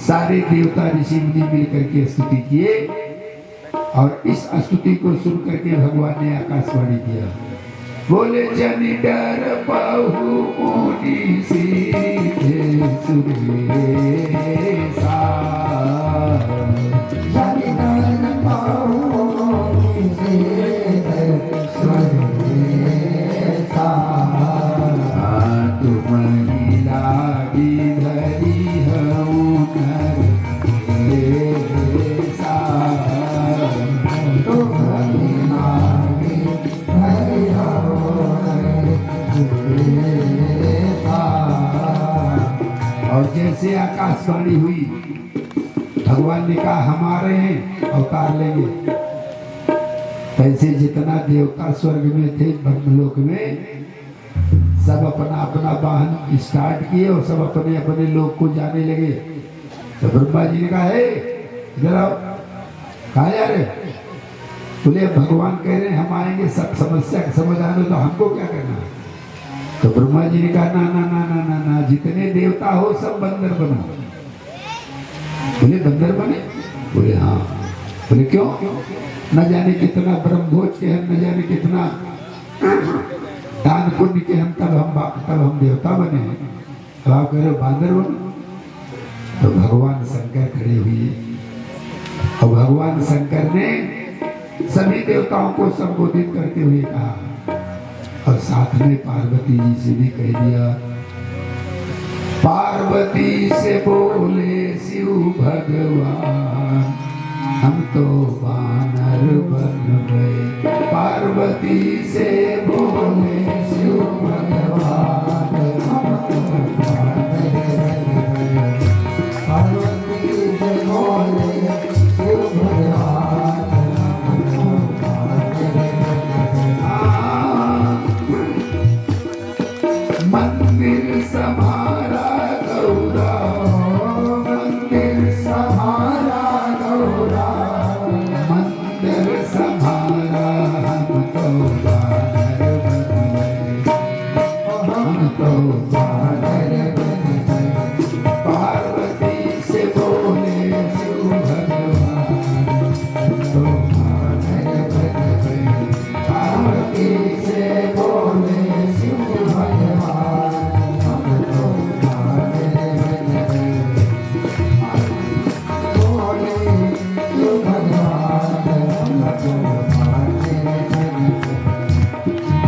सारे देवता ऋषि मुनि मिलकर के स्तुति किए, और इस स्तुति को सुन करके भगवान ने आकाशवाणी किया। बोले जनि डर बहु मुनि सीधे सुरेसा, जनि डर बहु मुनि सीधे सुरेसा, तुम महिला विधरि हूँ नरेसा, तुम महिला विधरि और जैसे आकाशवाणी हुई, भगवान ने कहा हमारे हैं अवतार लेंगे। कैसे जितना देवता स्वर्ग में थे ब्रह्मलोक में, सब अपना अपना वाहन स्टार्ट किए और सब अपने अपने लोक को जाने लगे। तो ब्रह्मा जी ने कहा है इधर आओ। कहा जा रहे? बोले भगवान कह रहे हैं हम आएंगे, सब समस्या का समाधान हो, तो हमको क्या करना? तो ब्रह्मा जी ने कहा ना ना ना ना ना ना, जितने देवता हो सब बंदर बनो। बोले बंदर बने? बोले हाँ। बोले क्यों? न जाने कितना ब्रह्मभोज के हम, न जाने कितना दान पुण्य के हम, तब हम देवता बने हैं। अब आप कह रहे हो बांदर बनो? तो भगवान शंकर खड़े हुए और भगवान शंकर ने सभी देवताओं को संबोधित करते हुए कहा और साथ में पार्वती जी से भी कह दिया। पार्वती से बोले शिव भगवान हम तो वानर बन गए। पार्वती से बोले शिव भगवान हम तो वानर बन गए। पार्वती से बोले शिव भगवान हम तो वानर बन गए। मंदिर समारा गौरा, मंदिर समारा गौरा, मंदिर समारा हम तो वानर बन गए। हम तो वानर बन गए। पार्वती से बोले शिव भगवान हम तो वानर बन गए। पार्वती से बोले शिव भगवान हम तो वानर बन गए। बोले शिव भगवान हम तो वानर बन गए।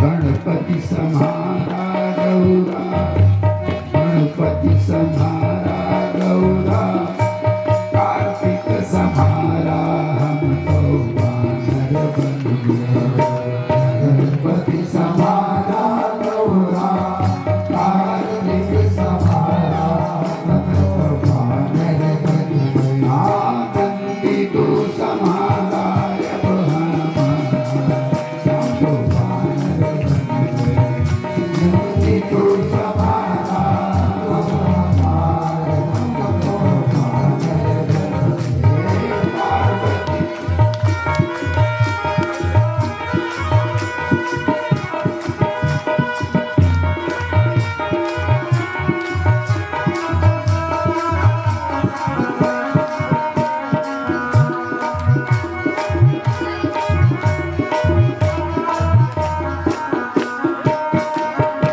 गणपति सम्हारा गौरा, गणपति सम्हारा गौरा, कार्तिक सम्हारा हम तो वानर बन गए। गणपति सम्हारा गौरा, कार्तिक सम्हारा हम तो वानर बन गए। नंदी तू सम्हारा अब हनुमान हम तो वानर बन गए। नंदी तू सम्हारा अब हनुमान हम तो वानर बन गए। पार्वती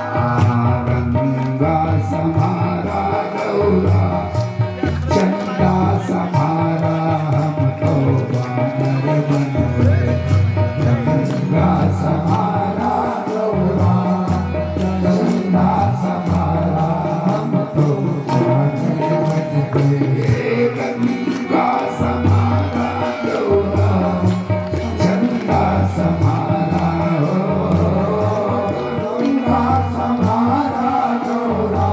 गंगा समारा गौरा, चंदा समारा हम तो वानर बन गए। गंगा समारा गौरा, चंदा समारा हम तो वानर बन गए। गंगा समारा गौरा, चंदा समारा हो। गंगा समारा गौरा,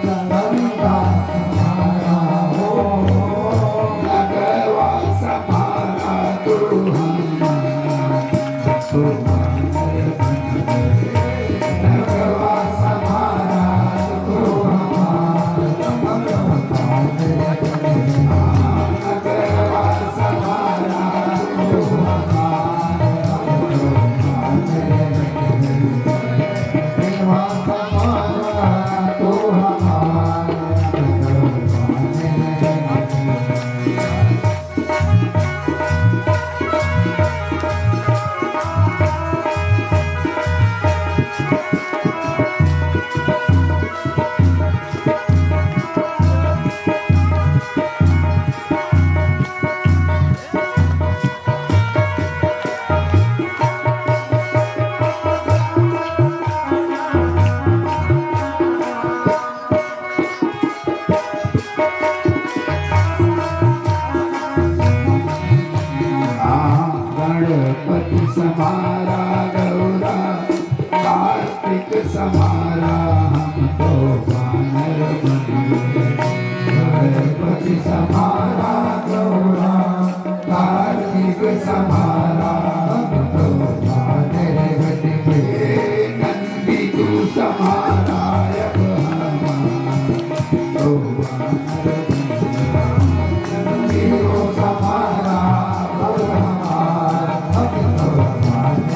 चंदा समारा हो। लगवा समारा तू हनुमान तो वानर बन गए। लगवा समारा तू हनुमान हम तो वानर बन गए। लगवा समारा तू हनुमान हम तो वानर बन गए। लगवा समारा तू हनुमान हम तो वानर बन गए। गणपति समारा गौरा, कार्तिक समारा हम तो वानर बन गए। गणपति समारा गौरा, कार्तिक समारा हम तो वानर बन गए। नंदी तू समारा अब हनुमान तो वानर बन गए। नंदी तू समारा अब हनुमान हम तो वानर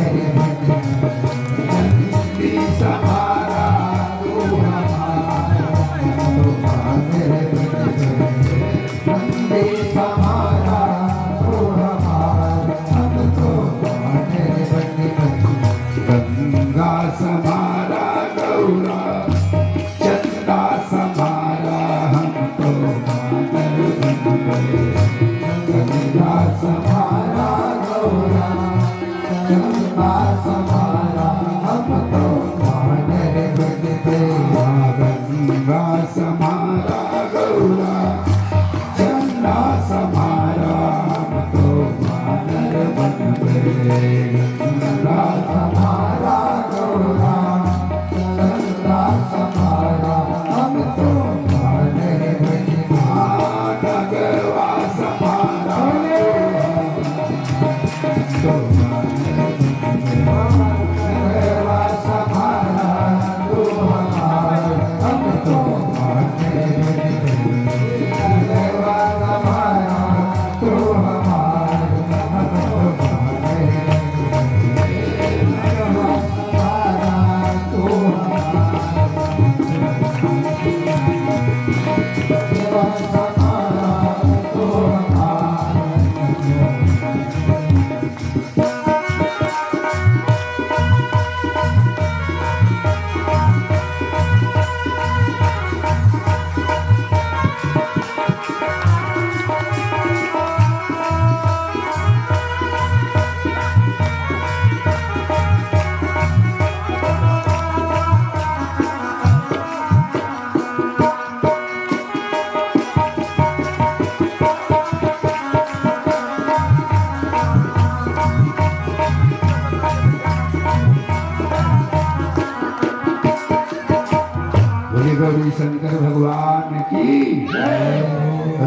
गौरी शंकर भगवान की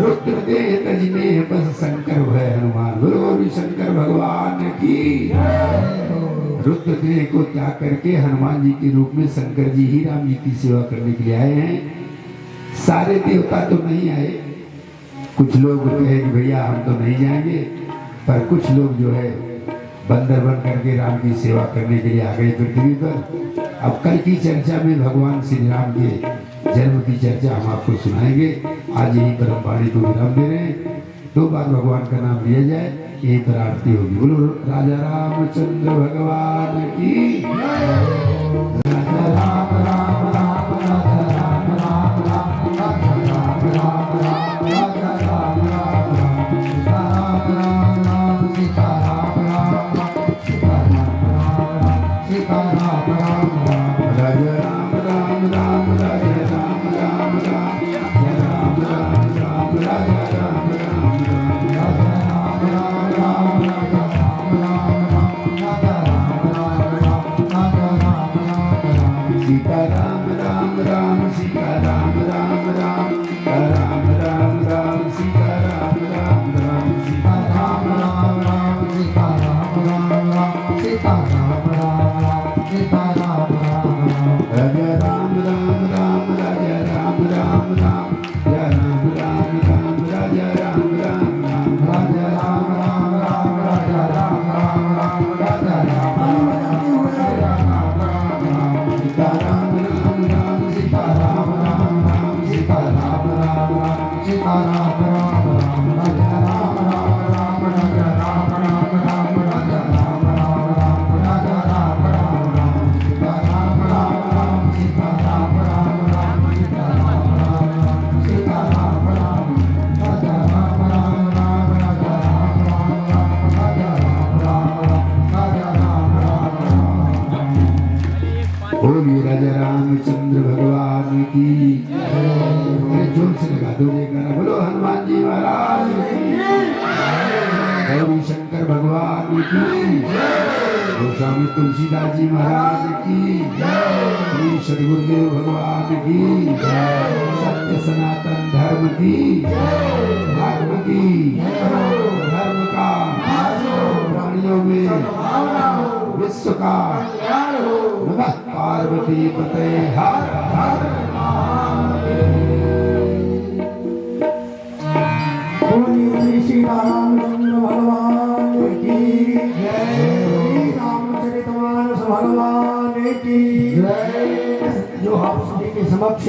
रुद्र दे तजने बस शंकर भय हनुमान। बोलो गौरी शंकर भगवान की। रुद्र देह को त्याग करके हनुमान जी के रूप में शंकर जी ही राम जी की सेवा करने के लिए आए हैं। सारे देवता तो नहीं आए, कुछ लोग कहे कि भैया हम तो नहीं जाएंगे, पर कुछ लोग जो है बंदर बन करके राम की सेवा करने के लिए आ गए पृथ्वी पर। अब कल की चर्चा में भगवान श्री राम के जन्म की चर्चा हम आपको सुनाएंगे। आज यहीं पर हम वाणी को विराम दे रहे हैं। 2 बार भगवान का नाम लिया जाए, यहीं पर आरती होगी। बोलो राजा रामचंद्र भगवान की। राजा राम राम राम राजा राम राम राम राजा राम राम राम राजा राम राम राम राम राम सीता राम राम सीता राम राम सीता राम राम राजा राम राम राम राजा राम राम राम राम राम राम राजा राम राम राजा राम राम राम राजा राम राम राजा राम राम राजा राम राम सीता राम राम राम सीता राम राम राम राम राम राम सीता राम राम राम सीता राम राम राम सीता राम राम राम सीता राम राम राम सीता राम राम राम राजा राम राम राम राजा राम राम राम राम राम राम राजा राम राम राम राजा राम राम राम राजा राम राम राम राजा राम राम राम सीता राम राम राम सीता राम राम राम सीता राम राम राम सीता राम राम राम राजा राम राम राम राजा राम राम राम राजा राम राम राम राजा राम राम राम सीता राम राम राम सीता राम राम राम सीता राम राम राम सीता राम राम राजा राम राम राम राजा राम राम राम राजा राम राम राम राजा राम राम राम। बोलिए राजा रामचंद्र भगवान की। जोर से लगा दो जयकारा। बोलो हनुमान जी महाराज की। गौरी शंकर भगवान की। गोस्वामी तुलसीदास जी महाराज की। श्री सदगुरुदेव भगवान की। सत्य सनातन धर्म की। धर्म की धर्म का प्राणियों में विश्व का नमः पार्वती पते हर हर श्री रामचंद्र भगवान की जय। रामचरितमानस भगवान की जय। जो आप सभी के समक्ष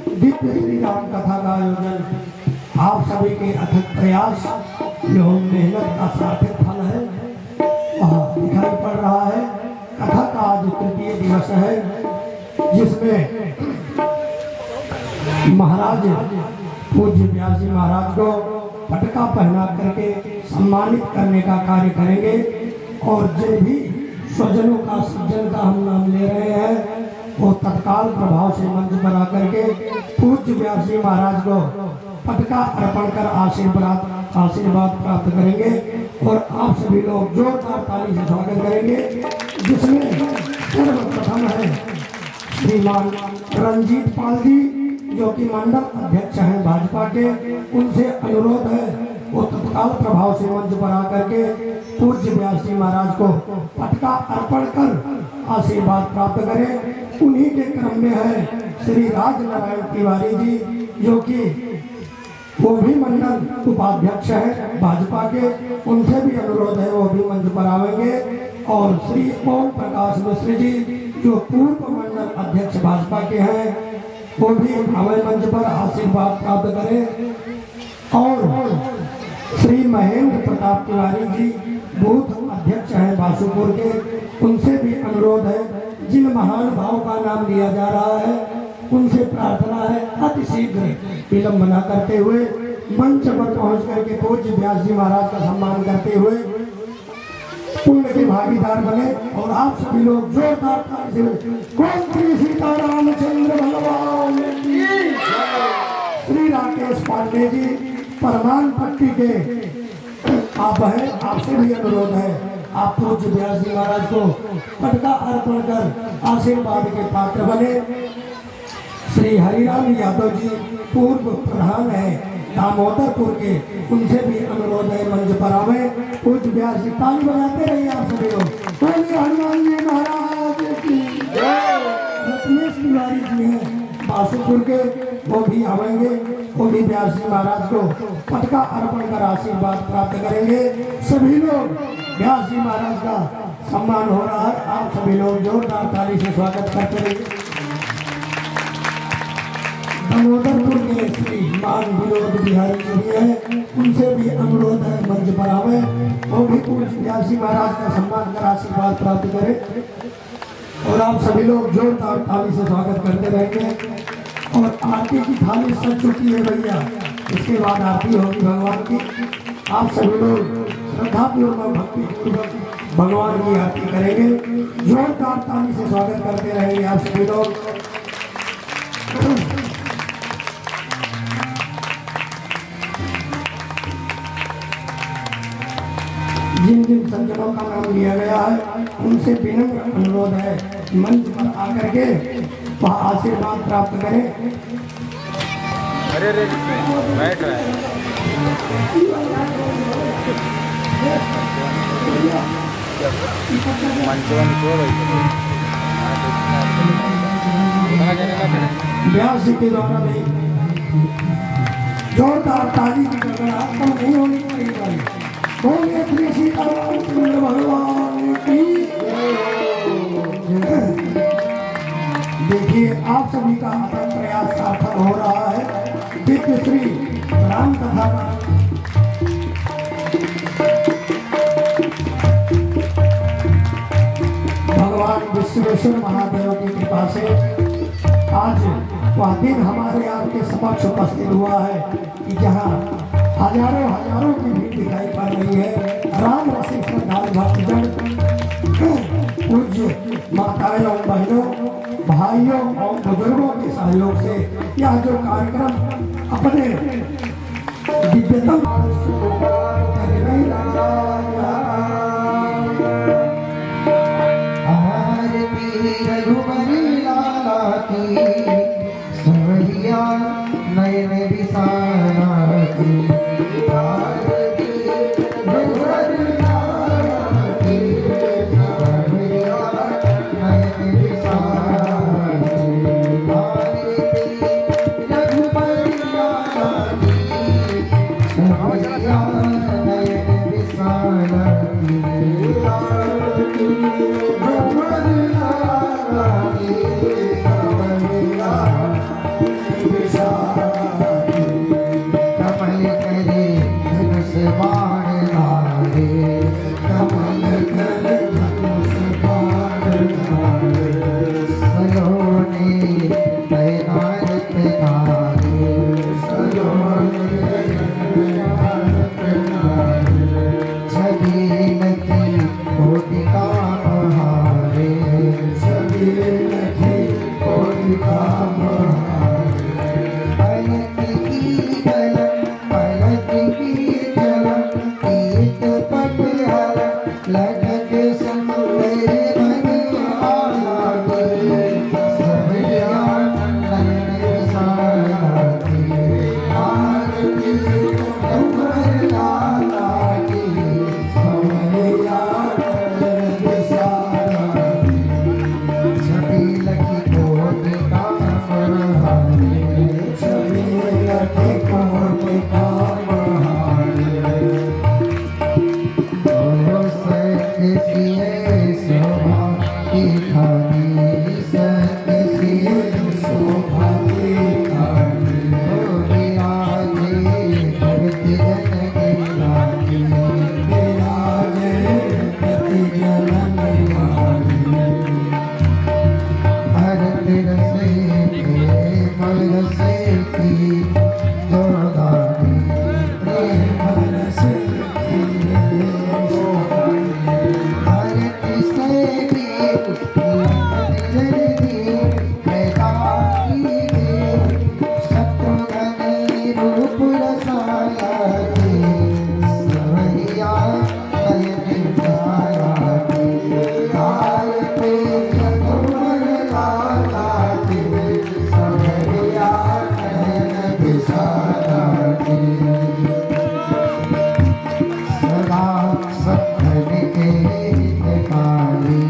दिव्य श्री राम कथा का आयोजन आप सभी के अथक प्रयास एवं मेहनत का सार्थक फल है, वहाँ दिखाई पड़ रहा है। कथा का आज 3य दिवस है, जिसमें महाराज पूज्य व्यास जी महाराज को पटका पहना करके सम्मानित करने का कार्य करेंगे। और जिन भी स्वजनों का सज्जन का हम नाम ले रहे हैं, वो तत्काल प्रभाव से मंच पर आकर के पूज्य व्यास जी महाराज को पटका अर्पण कर आशीर्वाद प्राप्त करेंगे। और आप सभी लोग जोरदार ताली से स्वागत करेंगे, जिसमें सर्वप्रथम है श्रीमान रंजीत पाल जी, जो कि मंडल अध्यक्ष हैं भाजपा के। उनसे अनुरोध है वो तत्काल प्रभाव से मंच पर आकर के पूज्य व्यास जी महाराज को पटका अर्पण कर आशीर्वाद प्राप्त करें। उन्हीं के क्रम में है श्री राज नारायण तिवारी जी, जो कि वो भी मंडल उपाध्यक्ष है भाजपा के। उनसे भी अनुरोध है वो भी मंच पर आवेंगे। और श्री ओम प्रकाश मिश्र जी, जो पूर्व मंडल अध्यक्ष भाजपा के हैं, वो भी हमें मंच पर आशीर्वाद प्राप्त करें। और श्री महेंद्र प्रताप तिवारी जी बूथ अध्यक्ष हैं बासुपुर के, उनसे भी अनुरोध है, जिन महान भाव का नाम लिया जा रहा है उनसे प्रार्थना है अतिशीघ्र विलंब न करते हुए मंच पर पहुंच करके पूज्य व्यास जी महाराज का सम्मान करते हुए पुण्य के भागीदार बने। और आप सभी लोग जोरदार ताली से बोल श्री सीतारामचंद्र भगवान की। श्री राकेश पांडे जी परमान पट्टी के आप हैं, आपसे भी अनुरोध है, आप पूज्य व्यास जी महाराज को पटका अर्पण कर आशीर्वाद के पात्र बने। श्री हरिराम यादव जी पूर्व प्रधान है दामोदरपुर के, उनसे भी अनुरोध है मंच पर आवे। पूज्य व्यास जी ताली बजाते रहिए आप सभी लोग। बोलिए हनुमान जी महाराज की जय। रत्नेश तिवारी जी हैं बासुपुर के, वो भी आवेंगे, वो भी व्यास जी महाराज को पटका अर्पण कर आशीर्वाद प्राप्त करेंगे। सभी लोग व्यास जी महाराज का सम्मान हो रहा है, आप सभी लोग जोरदार ताली से स्वागत करते रहिए। दामोदरपुर के श्री मान विनोद बिहारी जी भी हैं, उनसे भी अनुरोध है मंच पर आवे, वो भी पूज्य व्यास जी महाराज का सम्मान कर आशीर्वाद प्राप्त करें। और आप सभी लोग जोरदार ताली से स्वागत करते रहेंगे। और आरती की थाली सज चुकी है भैया, इसके बाद आरती होगी भगवान की। आप सभी लोग श्रद्धापूर्वक भक्तिपूर्वक भगवान की आरती करेंगे। जोरदार ताली से स्वागत करते रहेंगे आप सभी लोग। जिन जिन सज्जनों का नाम लिया गया है उनसे विनम्र अनुरोध है मंच पर आकर के वह आशीर्वाद प्राप्त करें। अरे रे बैठ रहा है। व्यास जी के द्वारा भी जोरदार ताली की गड़गड़ाहट कम नहीं होनी चाहिए। बोलिए श्री सीतारामचंद्र भगवान की। देखिए आप सभी का अथक प्रयास सार्थक हो रहा है। दिव्य श्री राम कथा भगवान विश्वेश्वर महादेव की कृपा से आज वह दिन हमारे आपके समक्ष उपस्थित हुआ है कि जहाँ हजारों की भीड़ दिखाई पड़ रही है। राम रसिक श्रद्धालु भक्तजन, पूज्य माताओं बहनों भाइयों और बुजुर्गों के सहयोग से यह जो कार्यक्रम अपने दिव्यतम नयन विसारा की की जोदारी मन से हर किसे भी जल्दी पैदा कीजिए शत्रुघ्न रूप रसाया के सवरिया नयन साया के आय पे रघुवर लाला के सवरिया नयन बिसाया के सदा सत्तर के हितकारी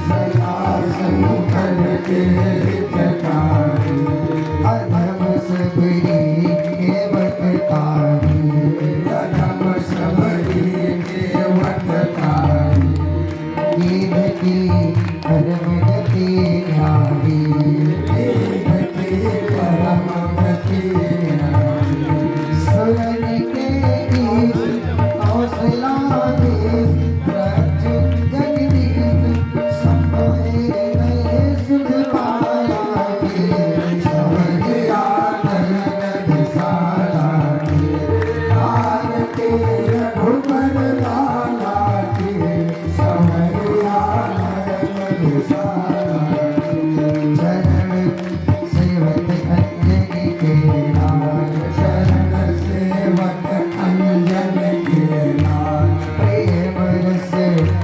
सदा सत्तर के हितकारी अधम सबरी के वतकारी अधम सबरी के वतकारी ईद की परम गति न्यारी ईद की परम गति न्यारी सुरन के ईश हौसला दे रज जगदीश संभवे नए सुध पाया के सवरिया नयन विसारा के आय के रघुवर लाला के सवरिया नयन विसारा के चरण सेवक अंजनी के लाल शरण सेवक अंजनी के लाल प्रेम रस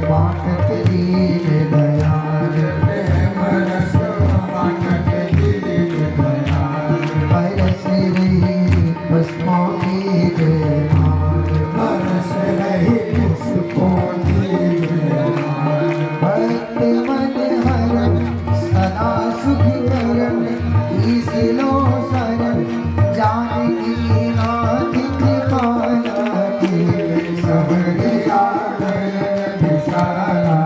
पाठक दीन दयाल प्रेम रस पाठक दीन दयाल बरस रही पुष्पों की जयमाल बरस रही पुष्पों की जयमाल भक्त मन हरण सदा सुखी करण ईस लो शरण जानकी नाथ कृपाला के सवरिया नयन विशाला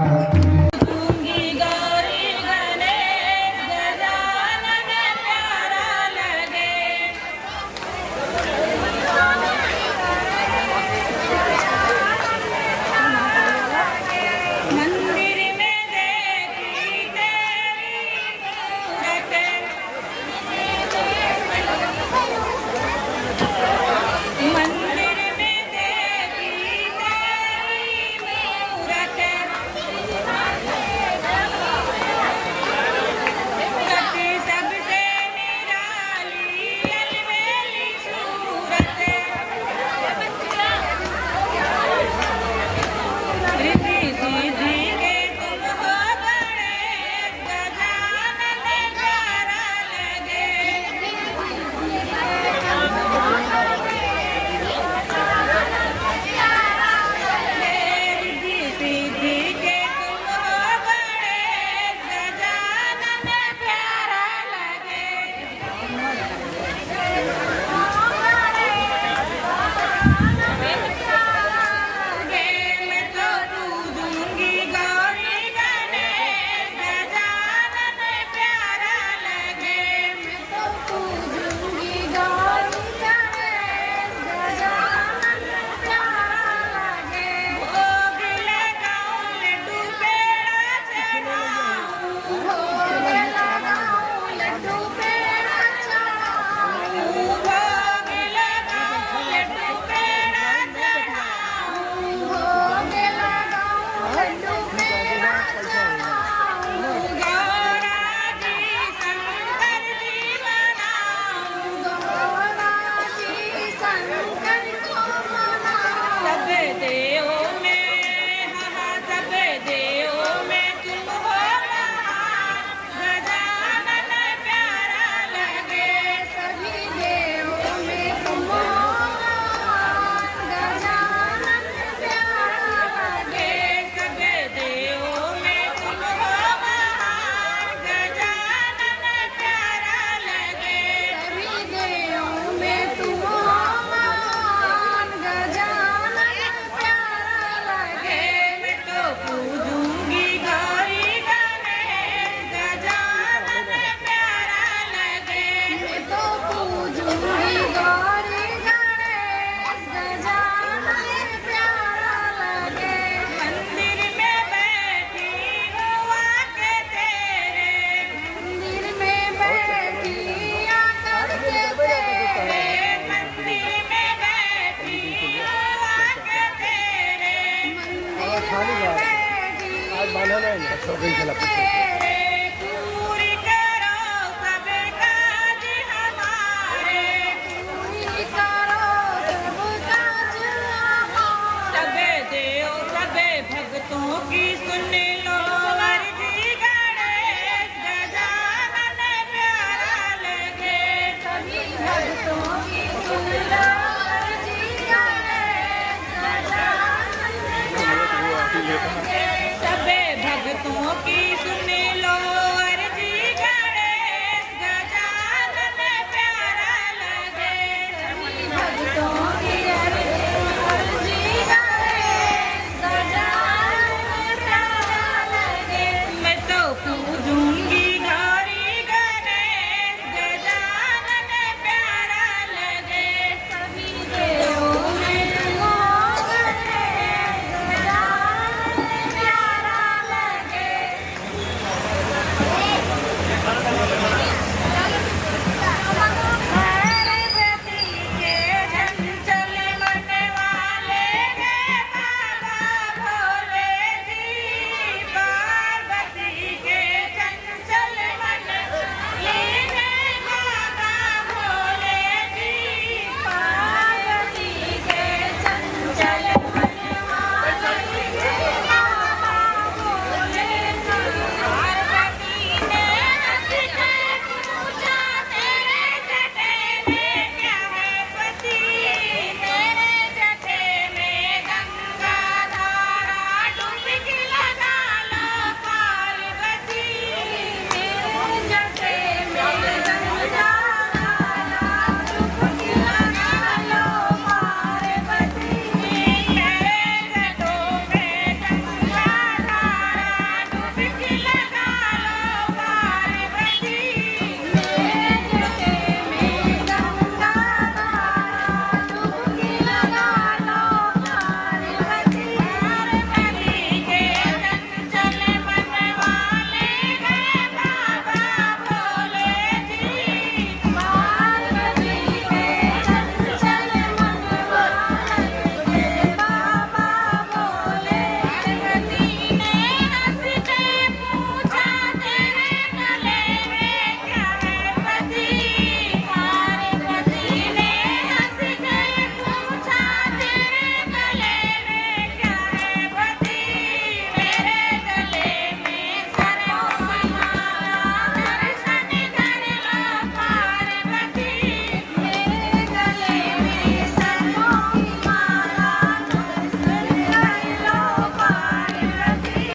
गूंगी गौरी गणेश गजानन प्यारा लगे। मंदिर में देखी तेरी मूरत, मंदिर में देखी तेरी मूरत, सती सबसे निराली अलबेली सूरत, रिद्धि सिद्धि के तुम हो गणेश गजानन प्यारा लगे। रिद्धि सिद्धि के तुम हो गणेश गजानन प्यारा लगे। मैं तो पूजूंगी गौरी गणेश गजानन प्यारा लगे। मैं तो पूजूंगी गौरी गणेश गजानन प्यारा लगे। भोग लगाऊं लड्डू पेड़ा चढ़ाऊं, भोग लगाऊं लड्डू पेड़ा चढ़ाऊं, भोग लगाऊं लड्डू पेड़ा चढ़ाऊं, भोग लगाऊं लड्डू पेड़ा चढ़ाऊं। गौरा जी शंकर जी मनाऊं, गौरा जी शंकर को मनाऊं। सब देवों में सब देवों में तुम हो महान गजानन प्यारा लगे। सभी देवों में तुम हो महान गजानन प्यारा लगे। सब देवों में तुम हो महान गजानन प्यारा लगे। सभी देवों में तुम हो महान गजानन प्यारा लगे। मैं तो पूजूंगी गौरी गणेश गजानन प्यारा लगे। मैं तो पूजूंगी गौरी गणेश गजानन प्यारा लगे। मंदिर में बैठी हुआ के तेरे, मंदिर में बैठी आकर के तेरे गई चला